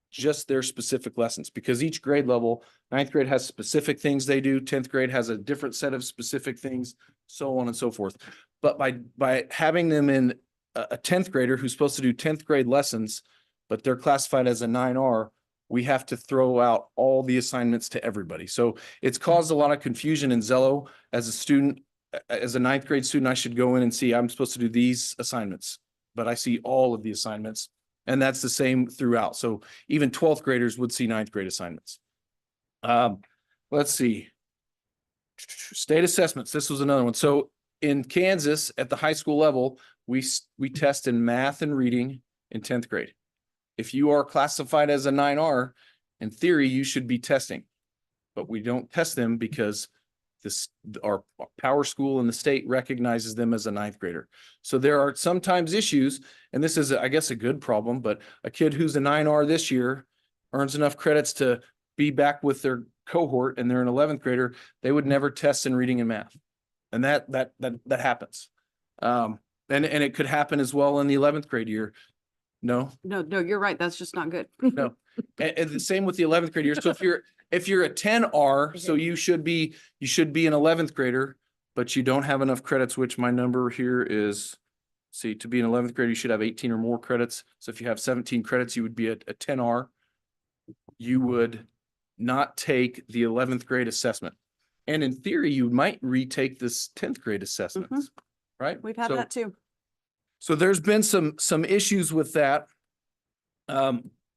just their specific lessons, because each grade level, 9th grade has specific things they do, 10th grade has a different set of specific things, so on and so forth. But by having them in a 10th grader who's supposed to do 10th grade lessons, but they're classified as a 9R, we have to throw out all the assignments to everybody. So it's caused a lot of confusion in Zello. As a student, as a 9th grade student, I should go in and see, I'm supposed to do these assignments, but I see all of the assignments. And that's the same throughout. So even 12th graders would see 9th grade assignments. Let's see. State assessments. This was another one. So in Kansas at the high school level, we test in math and reading in 10th grade. If you are classified as a 9R, in theory, you should be testing, but we don't test them because our power school in the state recognizes them as a 9th grader. So there are sometimes issues, and this is, I guess, a good problem, but a kid who's a 9R this year earns enough credits to be back with their cohort and they're an 11th grader, they would never test in reading and math. And that happens. And it could happen as well in the 11th grade year. No, you're right. That's just not good. no. And the same with the 11th grade year. So if you're a 10R, so you should be an 11th grader, but you don't have enough credits, which my number here is, see, to be an 11th grader, you should have 18 or more credits. So if you have 17 credits, you would be a 10R. You would not take the 11th grade assessment. And in theory, you might retake this 10th grade assessments, right? We've had that too. So there's been some issues with that.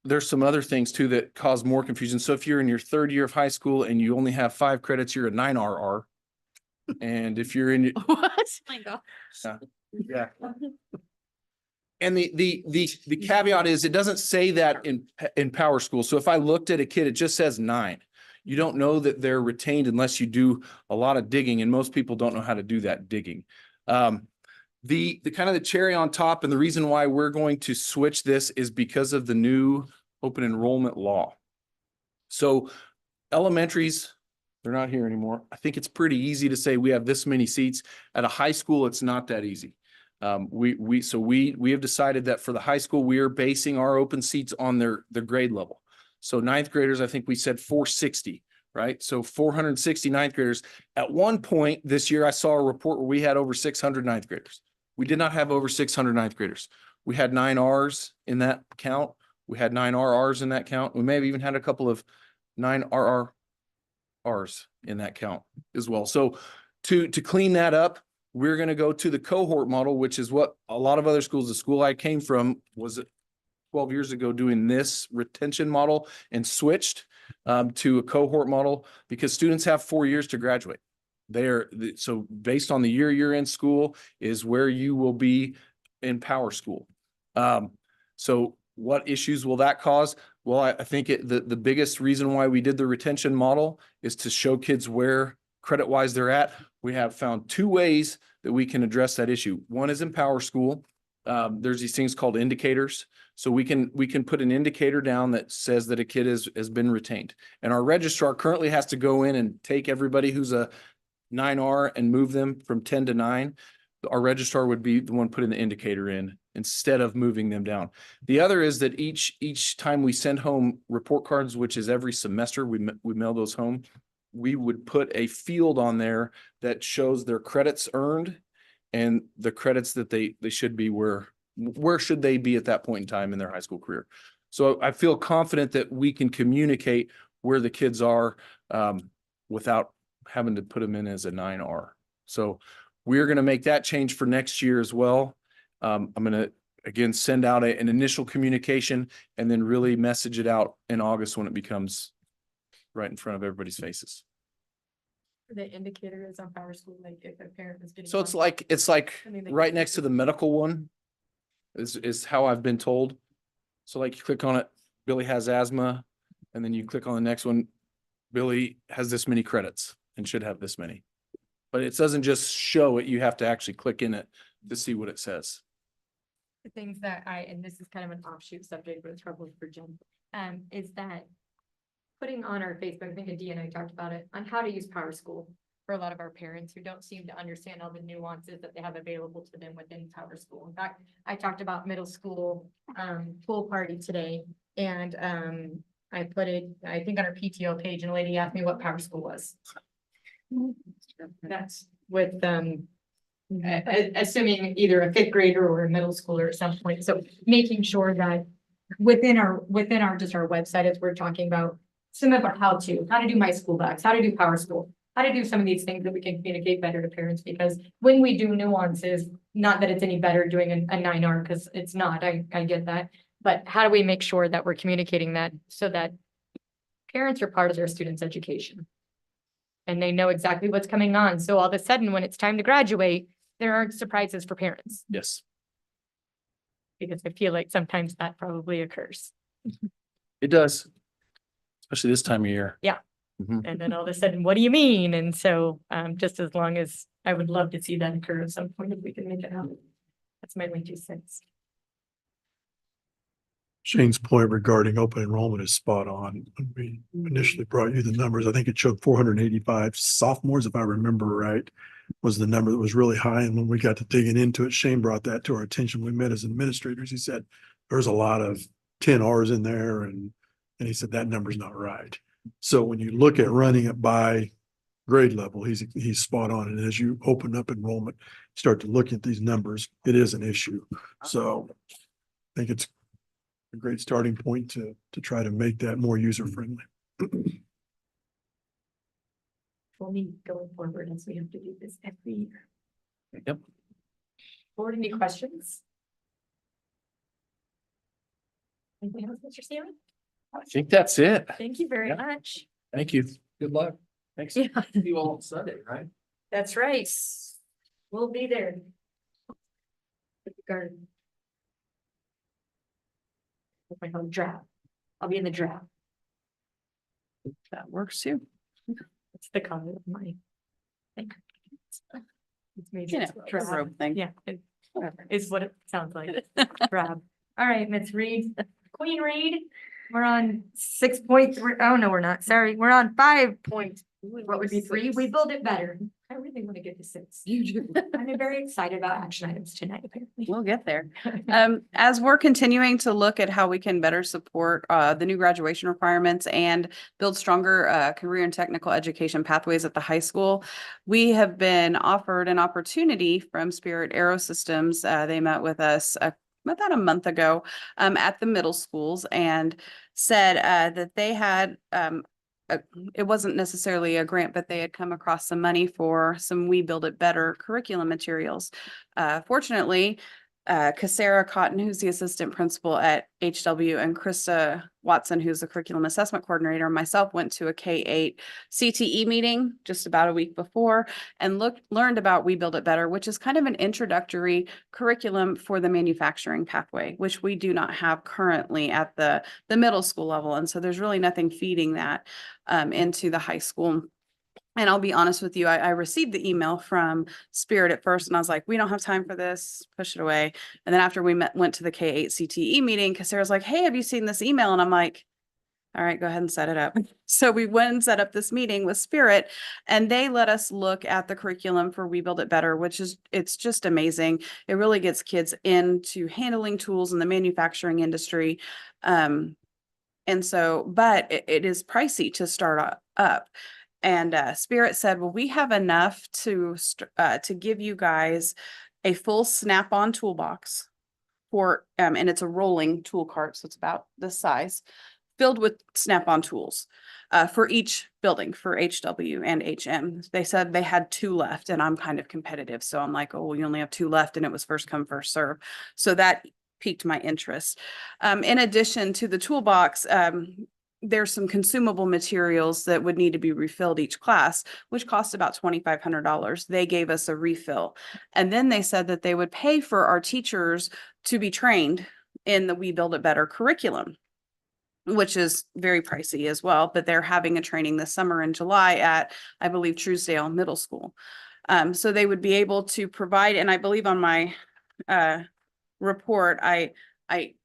There's some other things too that cause more confusion. So if you're in your 3rd year of high school and you only have 5 credits, you're a 9RR. And if you're in What? Oh my God. yeah. And the caveat is it doesn't say that in power school. So if I looked at a kid, it just says 9. You don't know that they're retained unless you do a lot of digging, and most people don't know how to do that digging. The kind of the cherry on top, and the reason why we're going to switch this is because of the new open enrollment law. So elementaries, they're not here anymore. I think it's pretty easy to say we have this many seats. At a high school, it's not that easy. We have decided that for the high school, we are basing our open seats on their grade level. So ninth graders, I think we said 460, right? So 460 ninth graders. At one point this year, I saw a report where we had over 600 ninth graders. We did not have over 600 ninth graders. We had 9 Rs in that count. We had 9 RRs in that count. We may have even had a couple of 9 RRs in that count as well. So to clean that up, we're going to go to the cohort model, which is what a lot of other schools, the school I came from was 12 years ago doing this retention model, and switched to a cohort model because students have 4 years to graduate. So based on the year you're in school is where you will be in power school. So what issues will that cause? Well, I think the biggest reason why we did the retention model is to show kids where credit-wise they're at. We have found 2 ways that we can address that issue. One is in power school. There's these things called indicators. So we can put an indicator down that says that a kid has been retained. And our registrar currently has to go in and take everybody who's a 9R and move them from 10 to 9. Our registrar would be the one putting the indicator in instead of moving them down. The other is that each time we send home report cards, which is every semester, we mail those home, we would put a field on there that shows their credits earned and the credits that they should be, where should they be at that point in time in their high school career. So I feel confident that we can communicate where the kids are without having to put them in as a 9R. So we're going to make that change for next year as well. I'm going to, again, send out an initial communication and then really message it out in August when it becomes right in front of everybody's faces. The indicator is on power school, like if a parent is getting. So it's like I mean, they right can- next to the medical one is how I've been told. So like you click on it, Billy has asthma, and then you click on the next one, Billy has this many credits and should have this many. But it doesn't just show it, you have to actually click in it to see what it says. The things that and this is kind of an offshoot subject, but it's probably for Jen, is that putting on our Facebook, I think Dee and I talked about it, on how to use Power School for a lot of our parents who don't seem to understand all the nuances that they have available to them within Power School. In fact, I talked about middle school pool party today, and I put it, I think on our PTO page, and a lady asked me what Power School was. That's with assuming either a 5th grader or a middle schooler at some point. So making sure that within our just our website, as we're talking about some of our how to do my school bags, how to do Power School, how to do some of these things that we can communicate better to parents, because when we do nuances, not that it's any better doing a 9R, because it's not, I get that. But how do we make sure that we're communicating that so that parents are part of their students' education? And they know exactly what's coming on. So all of a sudden, when it's time to graduate, there aren't surprises for parents. Yes. Because I feel like sometimes that probably occurs. It does. Especially this time of year. Yeah. Mhm. And then all of a sudden, what do you mean? And so just as long as I would love to see that occur at some point, if we can make it happen. That's my only 2 cents. Shane's point regarding open enrollment is spot on. When we initially brought you the numbers, I think it showed 485 sophomores, if I remember right, was the number that was really high. And when we got to digging into it, Shane brought that to our attention. We met as administrators. He said, there's a lot of 10 Rs in there. And he said, that number's not right. So when you look at running it by grade level, he's spot on. And as you open up enrollment, start to look at these numbers, it is an issue. So I think it's a great starting point to try to make that more user friendly. We'll need going forward as we have to do this every year. Yep. Board, any questions? Anything else, Mr. Seaman? I think that's it. Thank you very Yeah. much. Thank you. Good luck. Thanks. Yeah, See you all on Sunday, right? that's right. We'll be there. At the garden. With my home draft. I'll be in the draft. That works too. It's the comment of my. It's maybe You know, it's a drab. robe thing. Yeah, it's what it sounds like. Drab. All right, Miss Reed, Queen Reed, we're on 6.3. Oh, no, we're not. Sorry, we're on 5 point. What would be 3? We build it better. I really want to get to 6. I'm very excited about action items tonight, apparently. We'll get there. As we're continuing to look at how we can better support the new graduation requirements and build stronger career and technical education pathways at the high school, we have been offered an opportunity from Spirit Aerosystems. They met with us about a month ago at the middle schools and said that they had it wasn't necessarily a grant, but they had come across some money for some We Build It Better curriculum materials. Fortunately, Cassara Cotton, who's the assistant principal at HW, and Krista Watson, who's the curriculum assessment coordinator, and myself went to a K-8 CTE meeting just about a week before and learned about We Build It Better, which is kind of an introductory curriculum for the manufacturing pathway, which we do not have currently at the middle school level. And so there's really nothing feeding that into the high school. And I'll be honest with you, I received the email from Spirit at first and I was like, we don't have time for this, push it away. And then after we went to the K-8 CTE meeting, Cassara's like, hey, have you seen this email? And I'm like, all right, go ahead and set it up. So we went and set up this meeting with Spirit and they let us look at the curriculum for We Build It Better, which is, it's just amazing. It really gets kids into handling tools in the manufacturing industry. And so, but it is pricey to start up. And Spirit said, well, we have enough to give you guys a full snap-on toolbox for, and it's a rolling tool cart, so it's about this size, filled with snap-on tools for each building, for HW and HM. They said they had 2 left, and I'm kind of competitive, so I'm like, oh, well, you only have 2 left, and it was first come, first serve. So that piqued my interest. In addition to the toolbox, there's some consumable materials that would need to be refilled each class, which cost about $2,500. They gave us a refill. And then they said that they would pay for our teachers to be trained in the We Build It Better curriculum, which is very pricey as well. But they're having a training this summer in July at, I believe, Truesdale Middle School. So they would be able to provide, and I believe on my report, I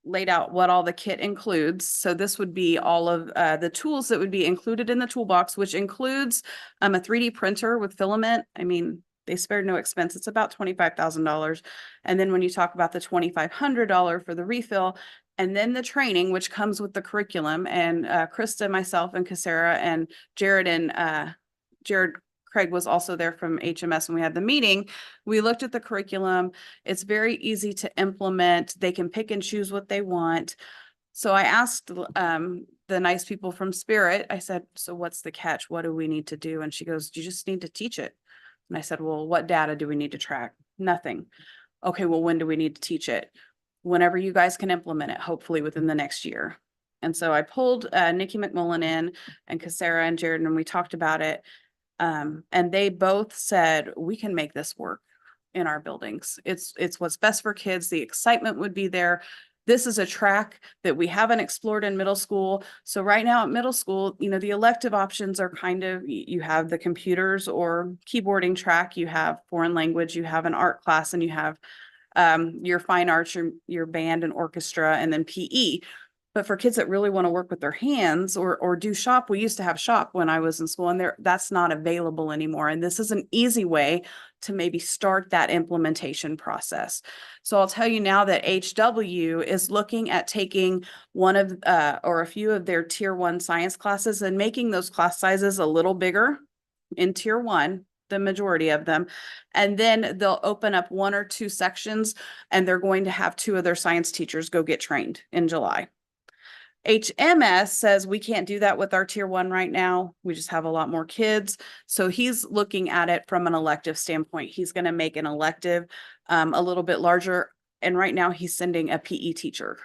laid out what all the kit includes. So this would be all of the tools that would be included in the toolbox, which includes a 3D printer with filament. I mean, they spared no expense. It's about $25,000. And then when you talk about the $2,500 for the refill, and then the training, which comes with the curriculum, and Krista, myself, and Cassara, and Jared Craig was also there from HMS when we had the meeting. We looked at the curriculum. It's very easy to implement. They can pick and choose what they want. So I asked the nice people from Spirit, I said, so what's the catch? What do we need to do? And she goes, you just need to teach it. And I said, well, what data do we need to track? Nothing. Okay, well, when do we need to teach it? Whenever you guys can implement it, hopefully within the next year. And so I pulled Nikki McMullen in and Cassara and Jared, and we talked about it. And they both said, we can make this work in our buildings. It's what's best for kids. The excitement would be there. This is a track that we haven't explored in middle school. So right now at middle school, you know, the elective options are kind of, you have the computers or keyboarding track, you have foreign language, you have an art class, and you have your fine arts, your band and orchestra, and then PE. But for kids that really want to work with their hands or do shop, we used to have shop when I was in school, and that's not available anymore. And this is an easy way to maybe start that implementation process. So I'll tell you now that HW is looking at taking one of or a few of their tier 1 science classes and making those class sizes a little bigger in tier 1, the majority of them. And then they'll open up 1 or 2 sections, and they're going to have 2 of their science teachers go get trained in July. HMS says we can't do that with our tier 1 right now. We just have a lot more kids. So he's looking at it from an elective standpoint. He's going to make an elective a little bit larger. And right now he's sending a PE teacher.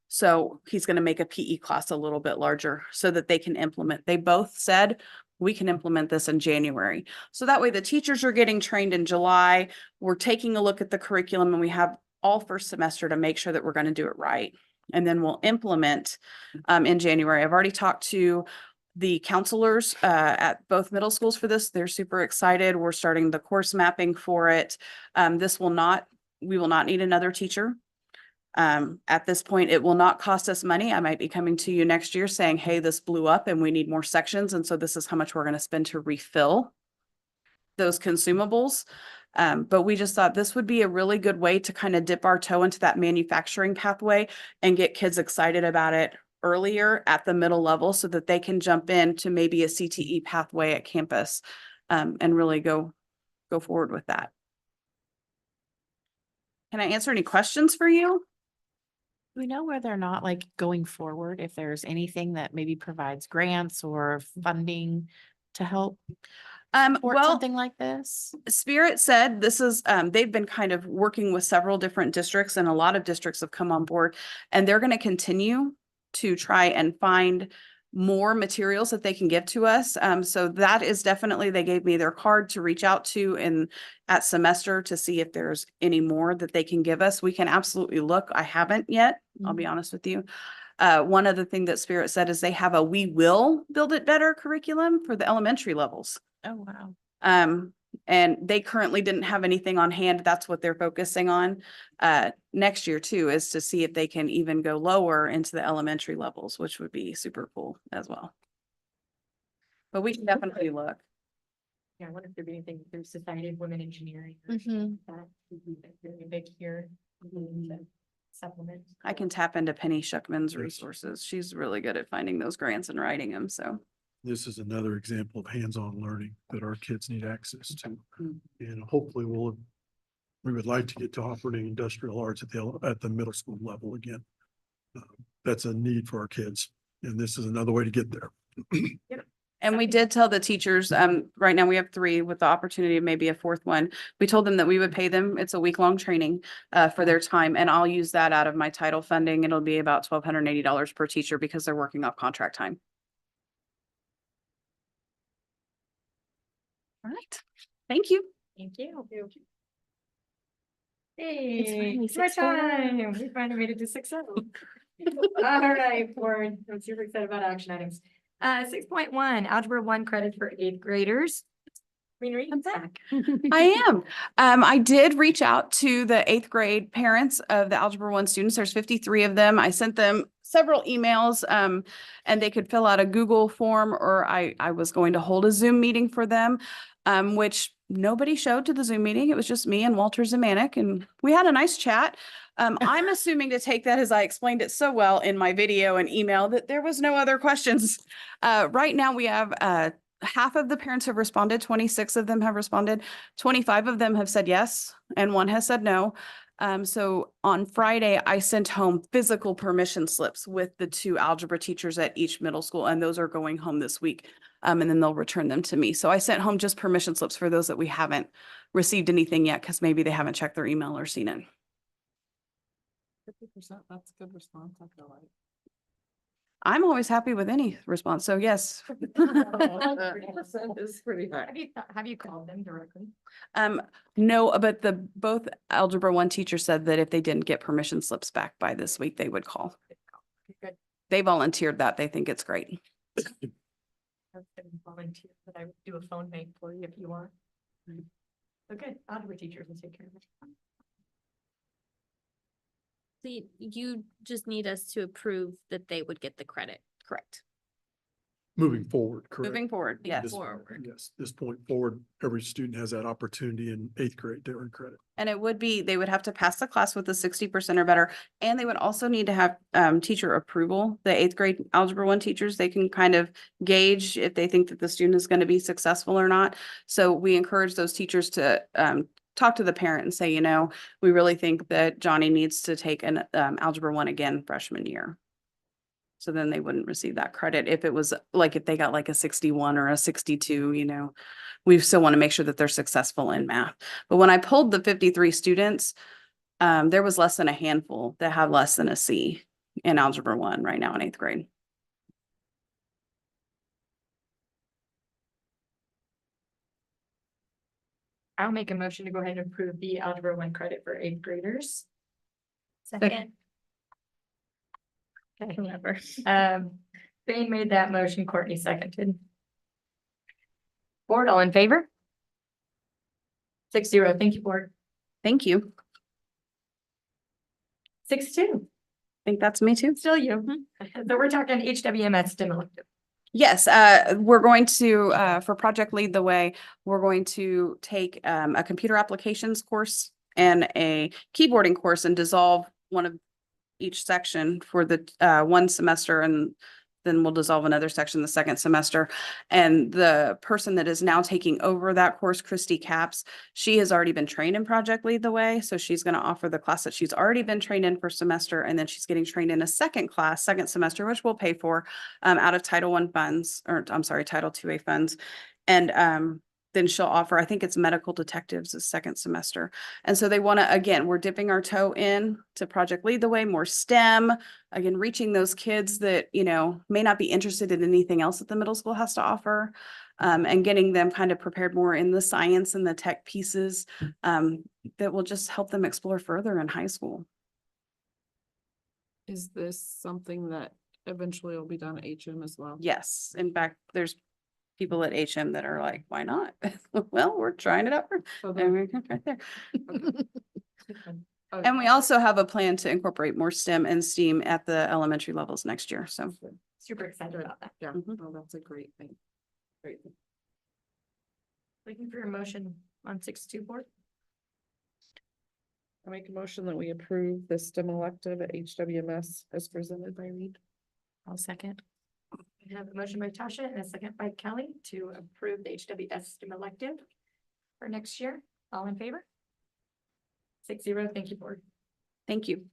So he's going to make a PE class a little bit larger so that they can implement. They both said we can implement this in January. So that way the teachers are getting trained in July. We're taking a look at the curriculum, and we have all first semester to make sure that we're going to do it right. And then we'll implement in January. I've already talked to the counselors at both middle schools for this. They're super excited. We're starting the course mapping for it. We will not need another teacher. At this point, it will not cost us money. I might be coming to you next year saying, hey, this blew up and we need more sections. And so this is how much we're going to spend to refill those consumables. But we just thought this would be a really good way to kind of dip our toe into that manufacturing pathway and get kids excited about it earlier at the middle level so that they can jump into maybe a CTE pathway at campus, and really go forward with that. Can I answer any questions for you? We know where they're not like going forward, if there's anything that maybe provides grants or funding to help support Well, something like this. Spirit said this is, they've been kind of working with several different districts, and a lot of districts have come on board, and they're going to continue to try and find more materials that they can give to us. So that is definitely, they gave me their card to reach out to at semester to see if there's any more that they can give us. We can absolutely look. I haven't yet, I'll be honest with you. One other thing that Spirit said is they have a We Will Build It Better curriculum for the elementary levels. Oh, wow. And they currently didn't have anything on hand. That's what they're focusing on next year too, is to see if they can even go lower into the elementary levels, which would be super cool as well. But we can definitely look. Yeah, I wonder if there'd be anything through Society of Women Engineering. Mhm. That would be really big here. Supplement. I can tap into Penny Shuckman's resources. She's really good at finding those grants and writing them. So This is another example of hands-on learning that our kids need access to. And hopefully we would like to get to operating industrial arts at the middle school level again. That's a need for our kids, and this is another way to get there. and we did tell the teachers, right now we have 3 with the opportunity of maybe a 4th one. We told them that we would pay them. It's a week-long training for their time, and I'll use that out of my title funding. It'll be about $1,280 per teacher because they're working off contract time. All right. Thank you. Thank you. It's finally Hey, it's my 6:40. time. We finally made it to 6:00. All right, board, I'm super excited about action items. 6.1, Algebra 1 credit for 8th graders. I'm back. I am. I did reach out to the 8th grade parents of the Algebra 1 students. There's 53 of them. I sent them several emails, and they could fill out a Google form, or I was going to hold a Zoom meeting for them, which nobody showed to the Zoom meeting. It was just me and Walter Zemanek, and we had a nice chat. I'm assuming to take that as I explained it so well in my video and email that there was no other questions. Right now we have half of the parents have responded, 26 of them have responded, 25 of them have said yes, and 1 has said no. So on Friday, I sent home physical permission slips with the 2 algebra teachers at each middle school, and those are going home this week. And then they'll return them to me. So I sent home just permission slips for those that we haven't received anything yet, because maybe they haven't checked their email or seen it. 50%, that's a good response, I feel like. I'm always happy with any response. So yes. 50% is pretty high. Have you called them directly? No, but both Algebra 1 teachers said that if they didn't get permission slips back by this week, they would call. Good. They volunteered that. They think it's great. I've been volunteer, but I would do a phone bank for you if you want. Okay, algebra teachers will take care of it. So you just need us to approve that they would get the credit. Correct. Moving forward, correct? Moving forward, yes. Yes, this point forward, every student has that opportunity in 8th grade to earn credit. And it would be, they would have to pass the class with a 60% or better. And they would also need to have teacher approval. The 8th grade Algebra 1 teachers, they can kind of gauge if they think that the student is going to be successful or not. So we encourage those teachers to talk to the parent and say, you know, we really think that Johnny needs to take an Algebra 1 again freshman year. So then they wouldn't receive that credit. If it was like, if they got like a 61 or a 62, you know, we still want to make sure that they're successful in math. But when I pulled the 53 students, there was less than a handful that have less than a C in Algebra 1 right now in 8th grade. I'll make a motion to go ahead and approve the Algebra 1 credit for 8th graders. Second. Okay, whoever. Spain made that motion, Courtney seconded. Board, all in favor? 6-0, thank you, board. Thank you. 6-2, I think that's me too. still you. So we're talking HWMS STEM elective. Yes, we're going to, for Project Lead the Way, we're going to take a computer applications course and a keyboarding course and dissolve one of each section for the one semester, and then we'll dissolve another section the second semester. And the person that is now taking over that course, Christy Capps, she has already been trained in Project Lead the Way. So she's going to offer the class that she's already been trained in for semester. And then she's getting trained in a second class, second semester, which we'll pay for out of Title I funds, or I'm sorry, Title IIA funds. And then she'll offer, I think it's medical detectives the second semester. And so they want to, again, we're dipping our toe in to Project Lead the Way, more STEM, again, reaching those kids that, you know, may not be interested in anything else that the middle school has to offer, and getting them kind of prepared more in the science and the tech pieces that will just help them explore further in high school. Is this something that eventually will be done at HM as well? Yes. In fact, there's people at HM that are like, why not? Well, we're trying it out. So Right there. And we also have a plan to incorporate more STEM and STEAM at the elementary levels next year. So Super excited about that. Yeah, Mhm. oh, that's a great thing. Great. Looking for your motion on 6-2, board. I make a motion that we approve the STEM elective at HWMS as presented by Reed. I'll second. We have a motion by Tasha and a second by Kelly to approve the HWS STEM elective for next year. All in favor? 6-0, thank you, board. thank you.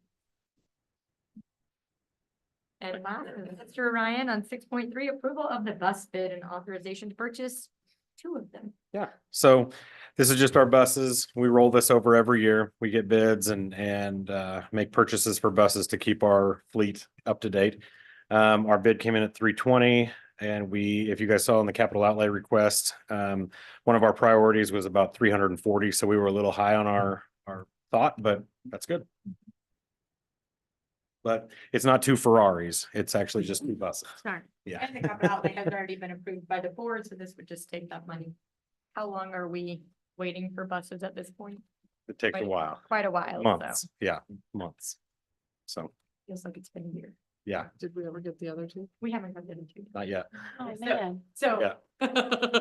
And last, Mr. Ryan on 6.3, approval of the bus bid and authorization to purchase 2 of them. Yeah, so this is just our buses. We roll this over every year. We get bids and make purchases for buses to keep our fleet up to date. Our bid came in at 320, and if you guys saw in the capital outlay request, one of our priorities was about 340, so we were a little high on our thought, but that's good. But it's not 2 Ferraris. It's actually just 2 buses. Sorry. Yeah. And the capital outlay has already been approved by the board, so this would just take that money. How long are we waiting for buses at this point? It takes a while. Quite a while. Months. So Yeah, months. So, feels like it's been a year. yeah, Did we ever get the other 2? We haven't got the other 2. not yet. Oh, So- man. So Yeah.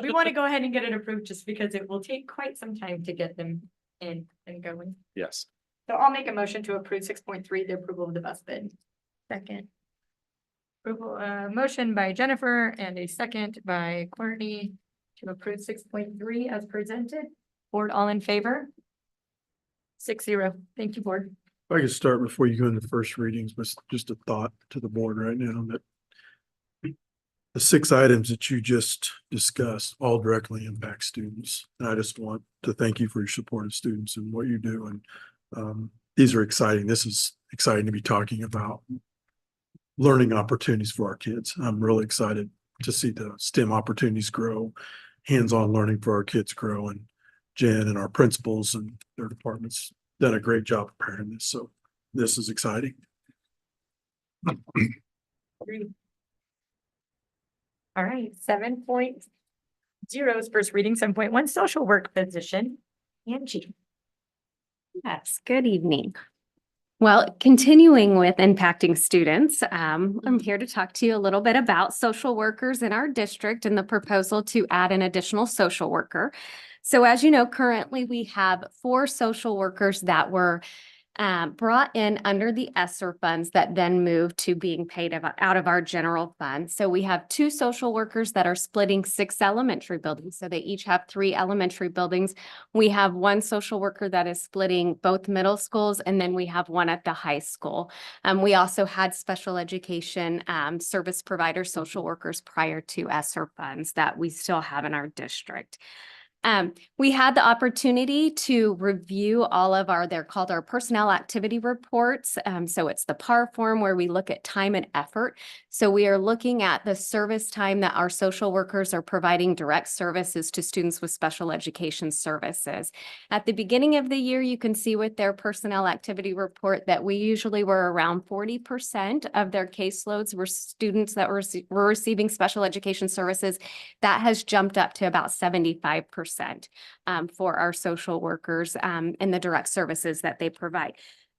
we want to go ahead and get it approved just because it will take quite some time to get them in and going. Yes. So I'll make a motion to approve 6.3, the approval of the bus bid. Second. Approval, motion by Jennifer and a second by Courtney to approve 6.3 as presented. Board, all in favor? 6-0. Thank you, board. If I could start before you go into first readings, with just a thought to the board right now that the 6 items that you just discussed all directly impact students. And I just want to thank you for your support of students and what you do. And these are exciting. This is exciting to be talking about learning opportunities for our kids. I'm really excited to see the STEM opportunities grow, hands-on learning for our kids grow, and Jen and our principals and their departments done a great job preparing this. So this is exciting. All right, 7.0 is first reading, 7.1 social work position. Angie. Yes, good evening. Well, continuing with impacting students, I'm here to talk to you a little bit about social workers in our district and the proposal to add an additional social worker. So as you know, currently we have 4 social workers that were brought in under the ESSER funds that then moved to being paid out of our general fund. So we have 2 social workers that are splitting 6 elementary buildings. So they each have 3 elementary buildings. We have 1 social worker that is splitting both middle schools, and then we have 1 at the high school. We also had special education service provider social workers prior to ESSER funds that we still have in our district. We had the opportunity to review all of they're called our personnel activity reports. So it's the PAR form where we look at time and effort. So we are looking at the service time that our social workers are providing direct services to students with special education services. At the beginning of the year, you can see with their personnel activity report that we usually were around 40% of their caseloads were students that were receiving special education services. That has jumped up to about 75%. For our social workers and the direct services that they provide.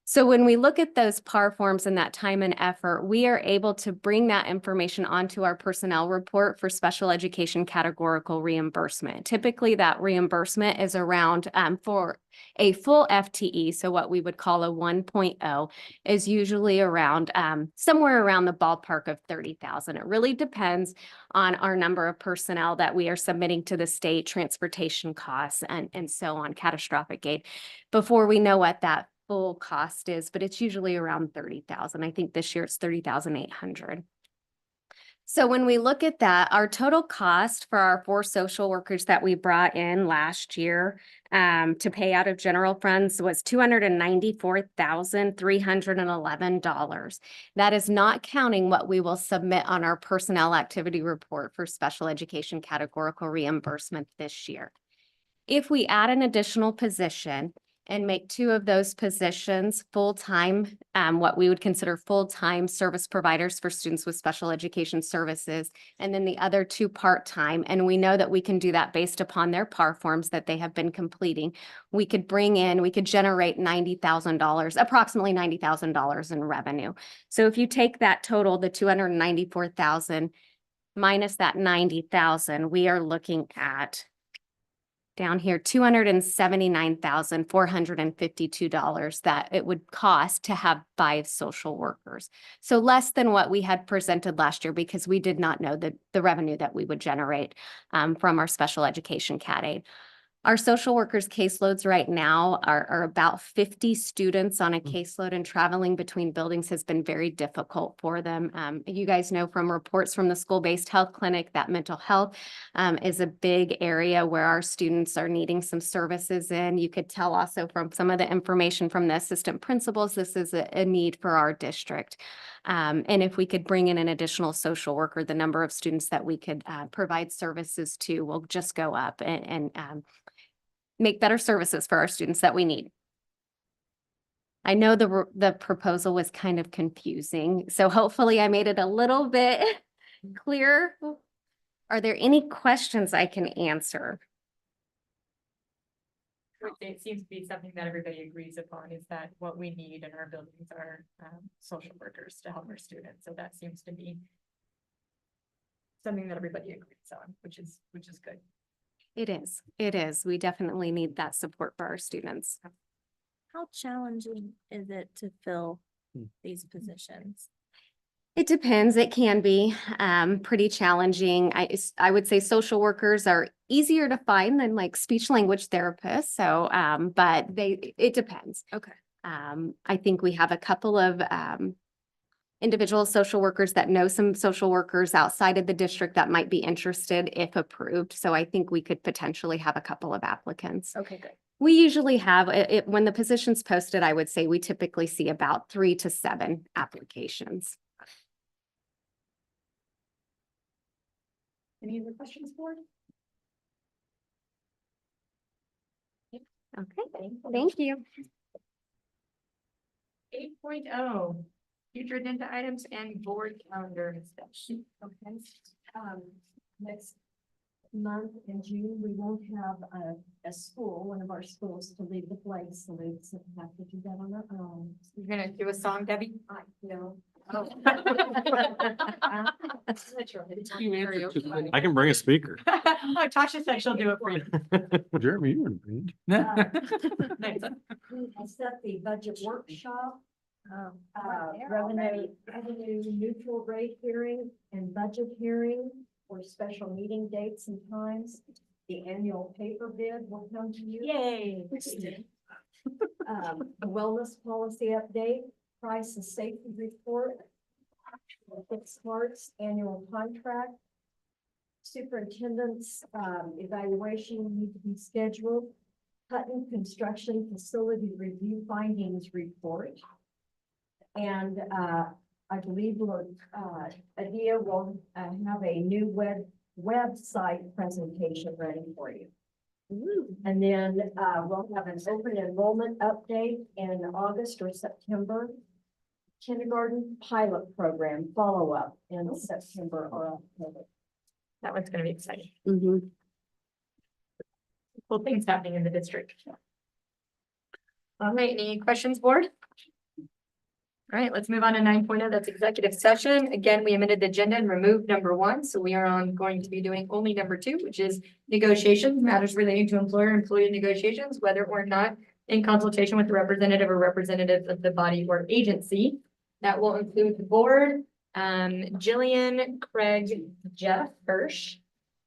So when we look at those PAR forms and that time and effort, we are able to bring that information onto our personnel report for special education categorical reimbursement. Typically, that reimbursement is around for a full FTE, so what we would call a 1.0, is usually around somewhere around the ballpark of 30,000. It really depends on our number of personnel that we are submitting to the state, transportation costs, and so on, catastrophic aid, before we know what that full cost is, but it's usually around 30,000. I think this year it's 30,800. So when we look at that, our total cost for our 4 social workers that we brought in last year to pay out of general funds was $294,311. That is not counting what we will submit on our personnel activity report for special education categorical reimbursement this year. If we add an additional position and make 2 of those positions full-time, what we would consider full-time service providers for students with special education services, and then the other 2 part-time, and we know that we can do that based upon their PAR forms that they have been completing. We could generate $90,000, approximately $90,000 in revenue. So if you take that total, the $294,000 minus that $90,000, we are looking at down here, $279,452 that it would cost to have 5 social workers. So less than what we had presented last year because we did not know the revenue that we would generate from our special education CAT aid. Our social workers caseloads right now are about 50 students on a caseload, and traveling between buildings has been very difficult for them. You guys know from reports from the school-based health clinic that mental health is a big area where our students are needing some services in. You could tell also from some of the information from the assistant principals, this is a need for our district. And if we could bring in an additional social worker, the number of students that we could provide services to will just go up and make better services for our students that we need. I know the proposal was kind of confusing, so hopefully I made it a little bit clearer. Are there any questions I can answer? It seems to be something that everybody agrees upon, is that what we need in our buildings are social workers to help our students. So that seems to be something that everybody agrees on, which is good. It is. It is. We definitely need that support for our students. How challenging is it to fill these positions? It depends. It can be pretty challenging. I would say social workers are easier to find than like speech language therapists. So, but it depends. Okay. I think we have a couple of individual social workers that know some social workers outside of the district that might be interested if approved. So I think we could potentially have a couple of applicants. Okay, good. We usually have it when the position's posted, I would say we typically see about 3 to 7 applications. Any other questions, board? Okay, thank you. 8.0, future agenda items and board calendar discussion. Okay. Next month in June, we won't have a school, one of our schools to lead the flag salute, so we have to do that on our own. You're gonna do a song, Debbie? No. Oh. I can bring a speaker. Oh, Tasha said she'll do it for you. Jeremy, you were in the Nice. I set the budget workshop, revenue neutral rate hearing and budget hearing for special meeting dates and times. The annual paper bid will come to you. Yay. The wellness policy update, price and safety report, Fixed Parts annual contract, superintendent's evaluation need to be scheduled. Hutton Construction Facility Review Findings Report. And I believe Adia will have a new website presentation ready for you. And then we'll have an open enrollment update in August or September. Kindergarten pilot program follow-up in September or October. That one's gonna be exciting. Mhm. Cool things happening in the district. All right, any questions, board? All right, let's move on to 9.0. That's executive session. Again, we amended the agenda and removed number 1. So we are going to be doing only number 2, which is negotiations, matters relating to employer-employee negotiations, whether or not in consultation with the representative or representatives of the body or agency. That will include the board, Jillian, Craig, Jeff, Hirsch,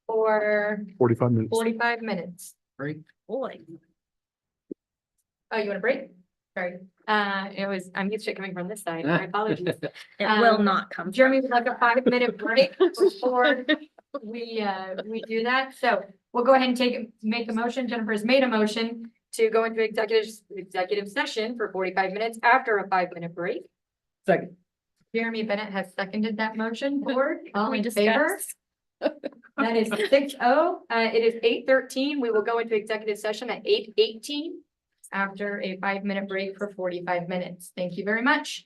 for 45 minutes. 45 minutes. Great. Boy. Oh, you want a break? Sorry. I'm used to it coming from this side. My apologies. It will not come. Jeremy would like a 5-minute break before we do that. So we'll go ahead and make a motion. Jennifer's made a motion to go into executive session for 45 minutes after a 5-minute break. Second. Jeremy Bennett has seconded that motion. Board, all We in favor? That is 6-0. It is 8:13. We will go into executive session at 8:18 after a 5-minute break for 45 minutes. Thank you very much.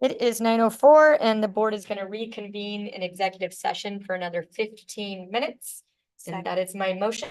It is 9:04 and the board is going to reconvene in executive session for another 15 minutes. And that is my motion.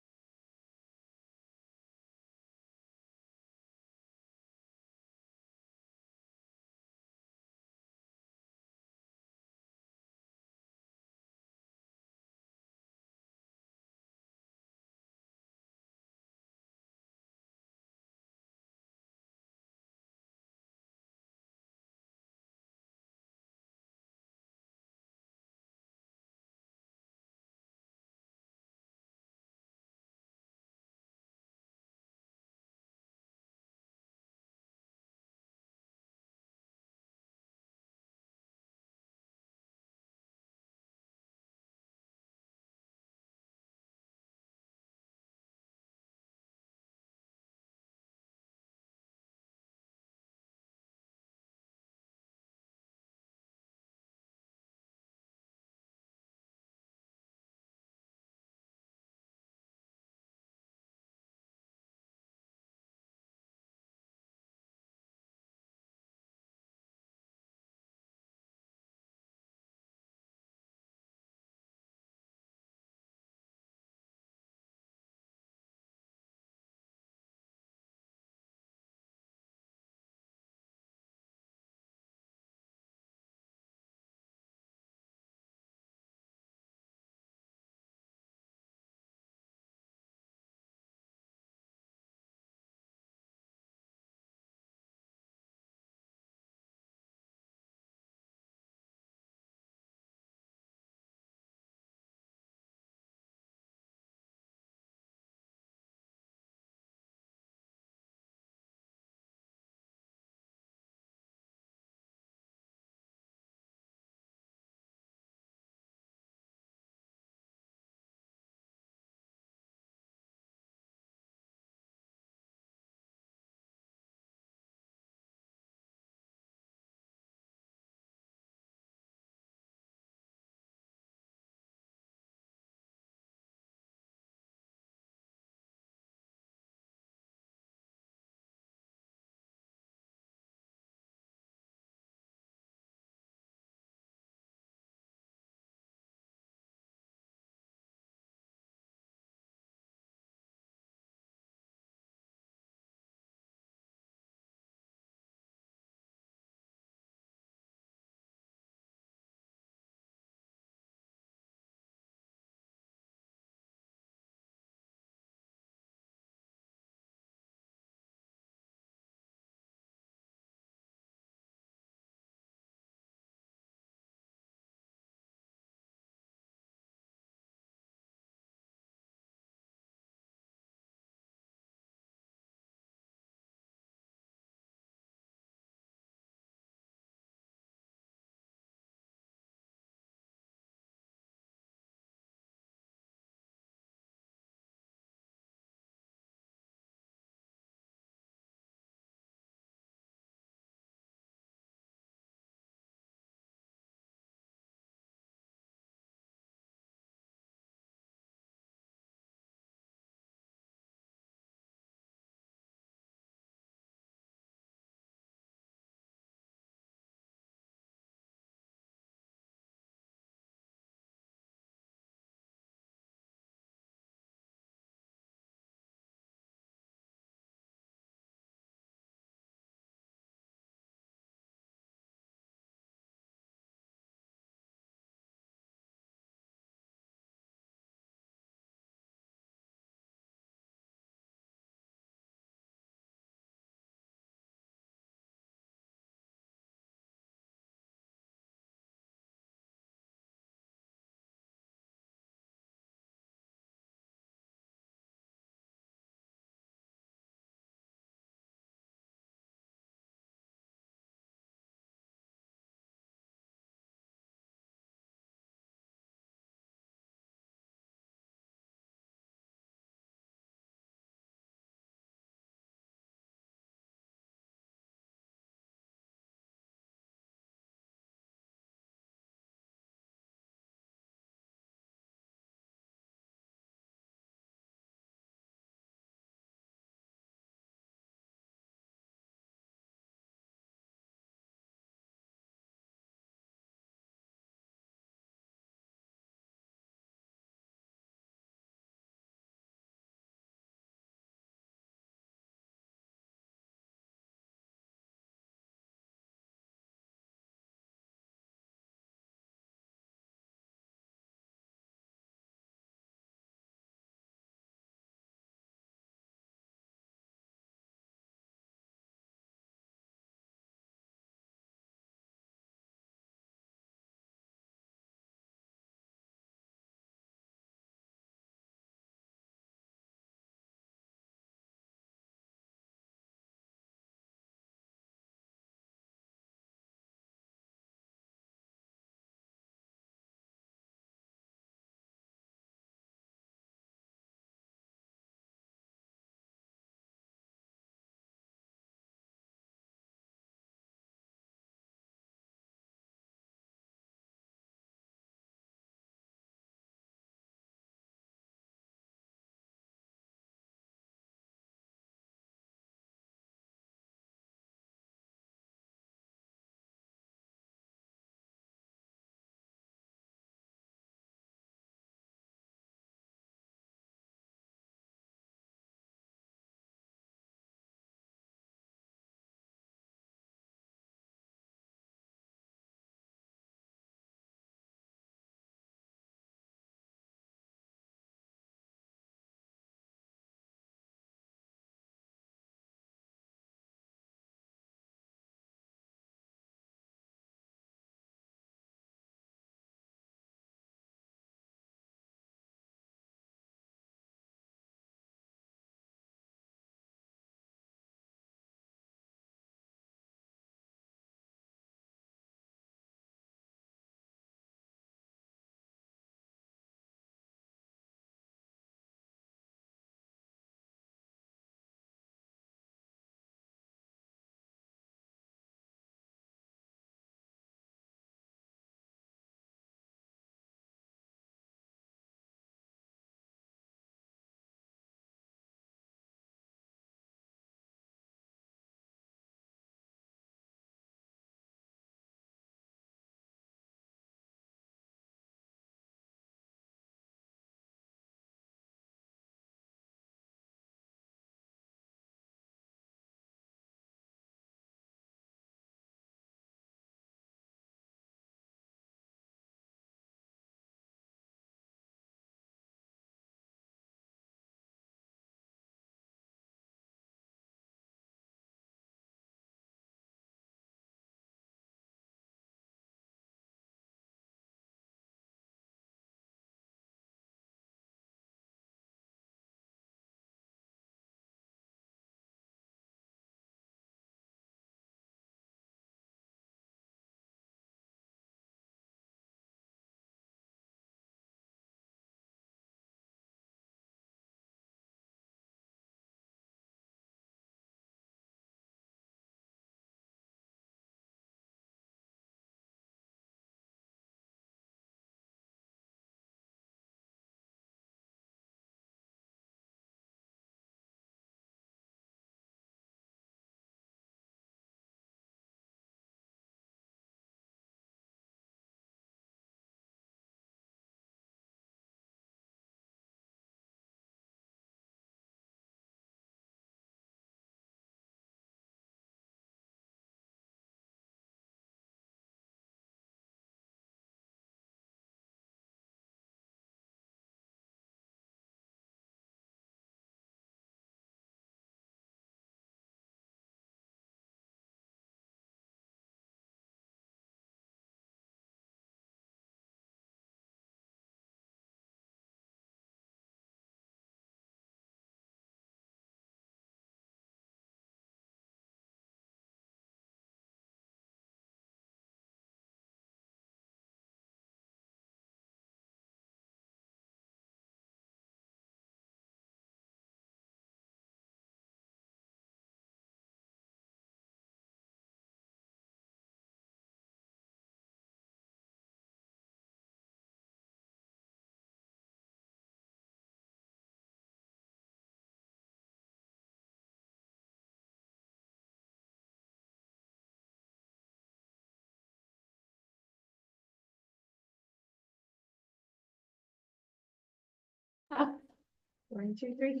1, 2, 3,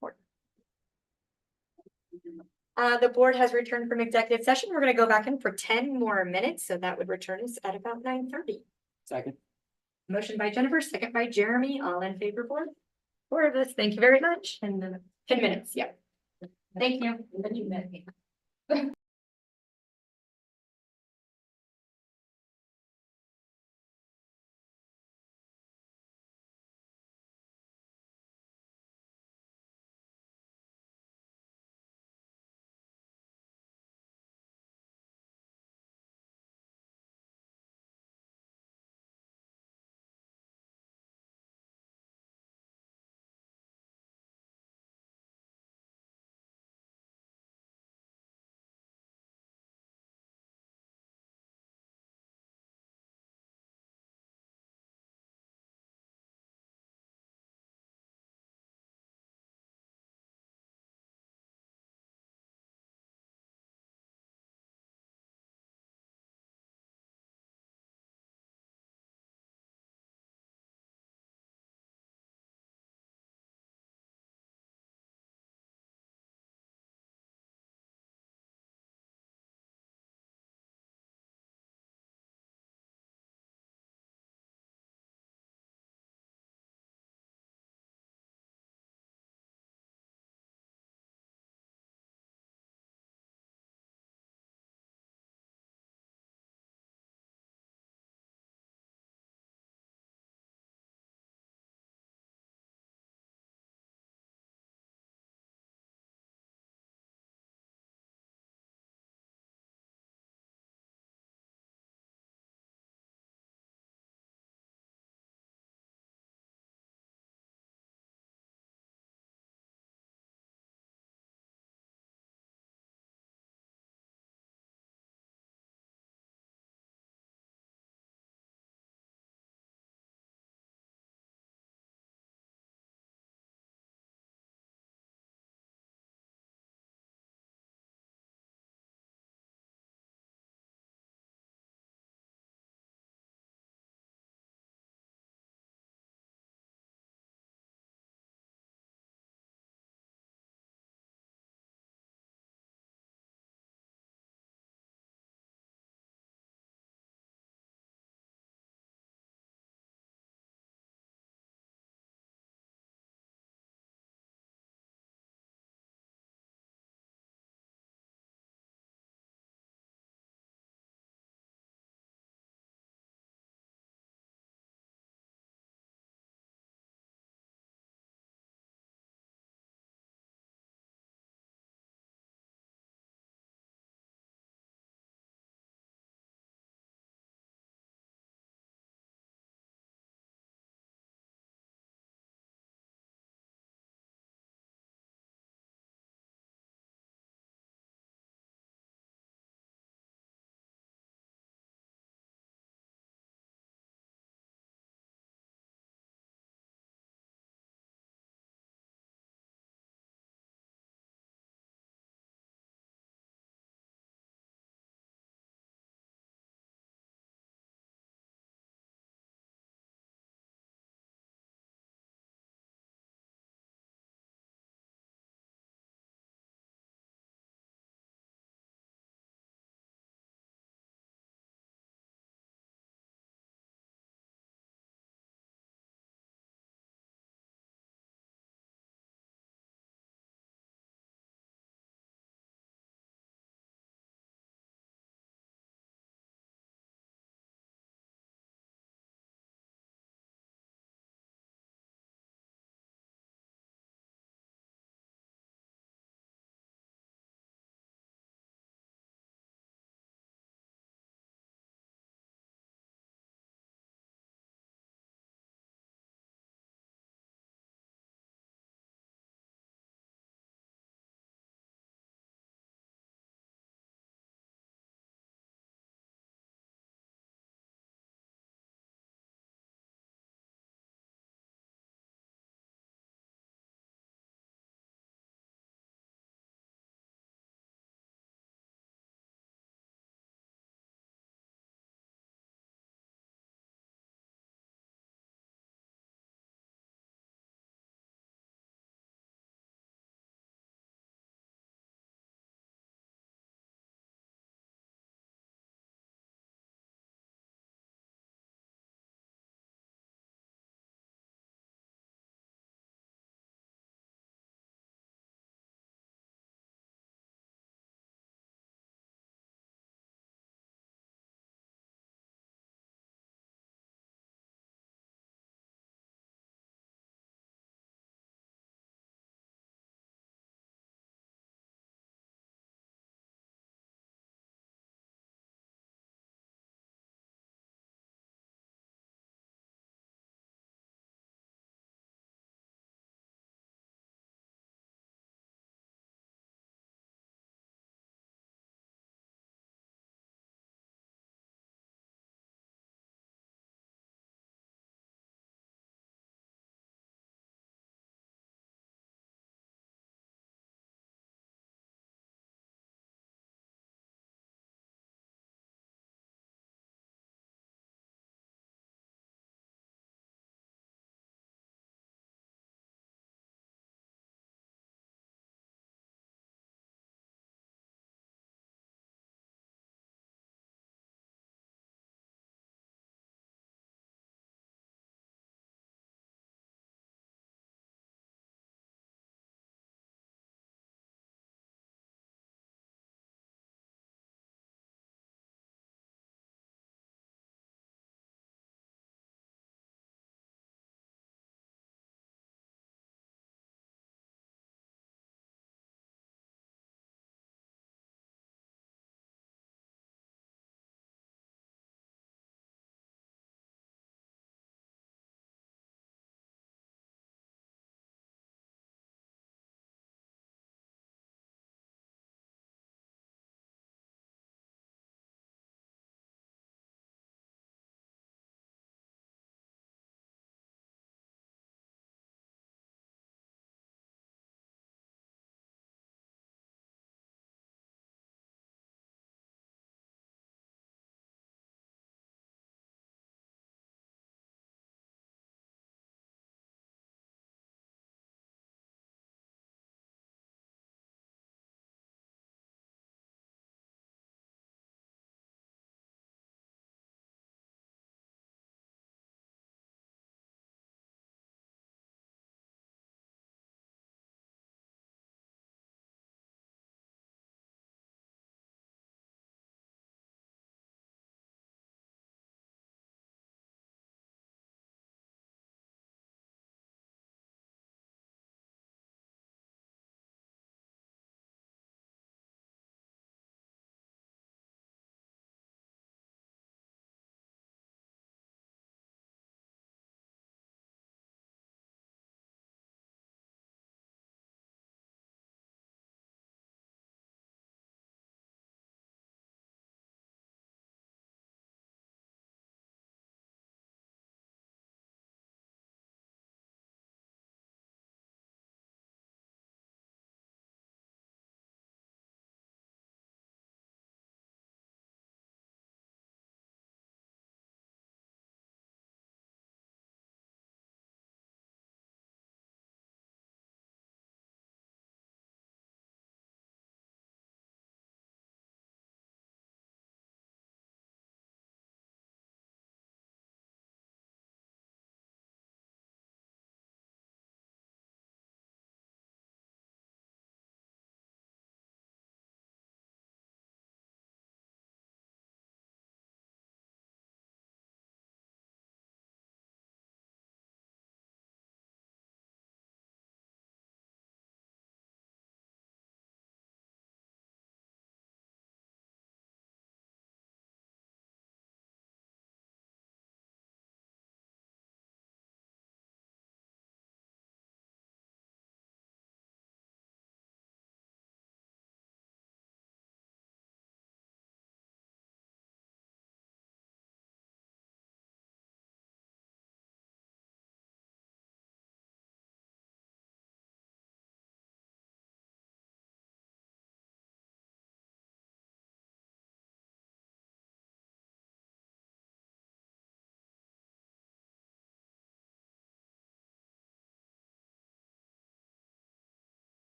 4. The board has returned from executive session. We're gonna go back in for 10 more minutes, so that would return us at about 9:30. Second. Motion by Jennifer, second by Jeremy, all in favor, board? Four of us, thank you very much. And 10 minutes, yeah. Thank you.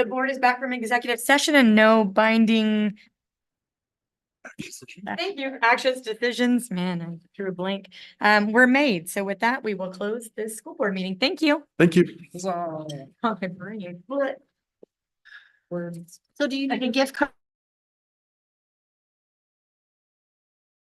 The board is back from executive session and no binding. Thank you. Actions, decisions, man, I drew a blank. Were made. So with that, we will close this school board meeting. Thank you. Thank you. Oh, my brain. So do you need a gift card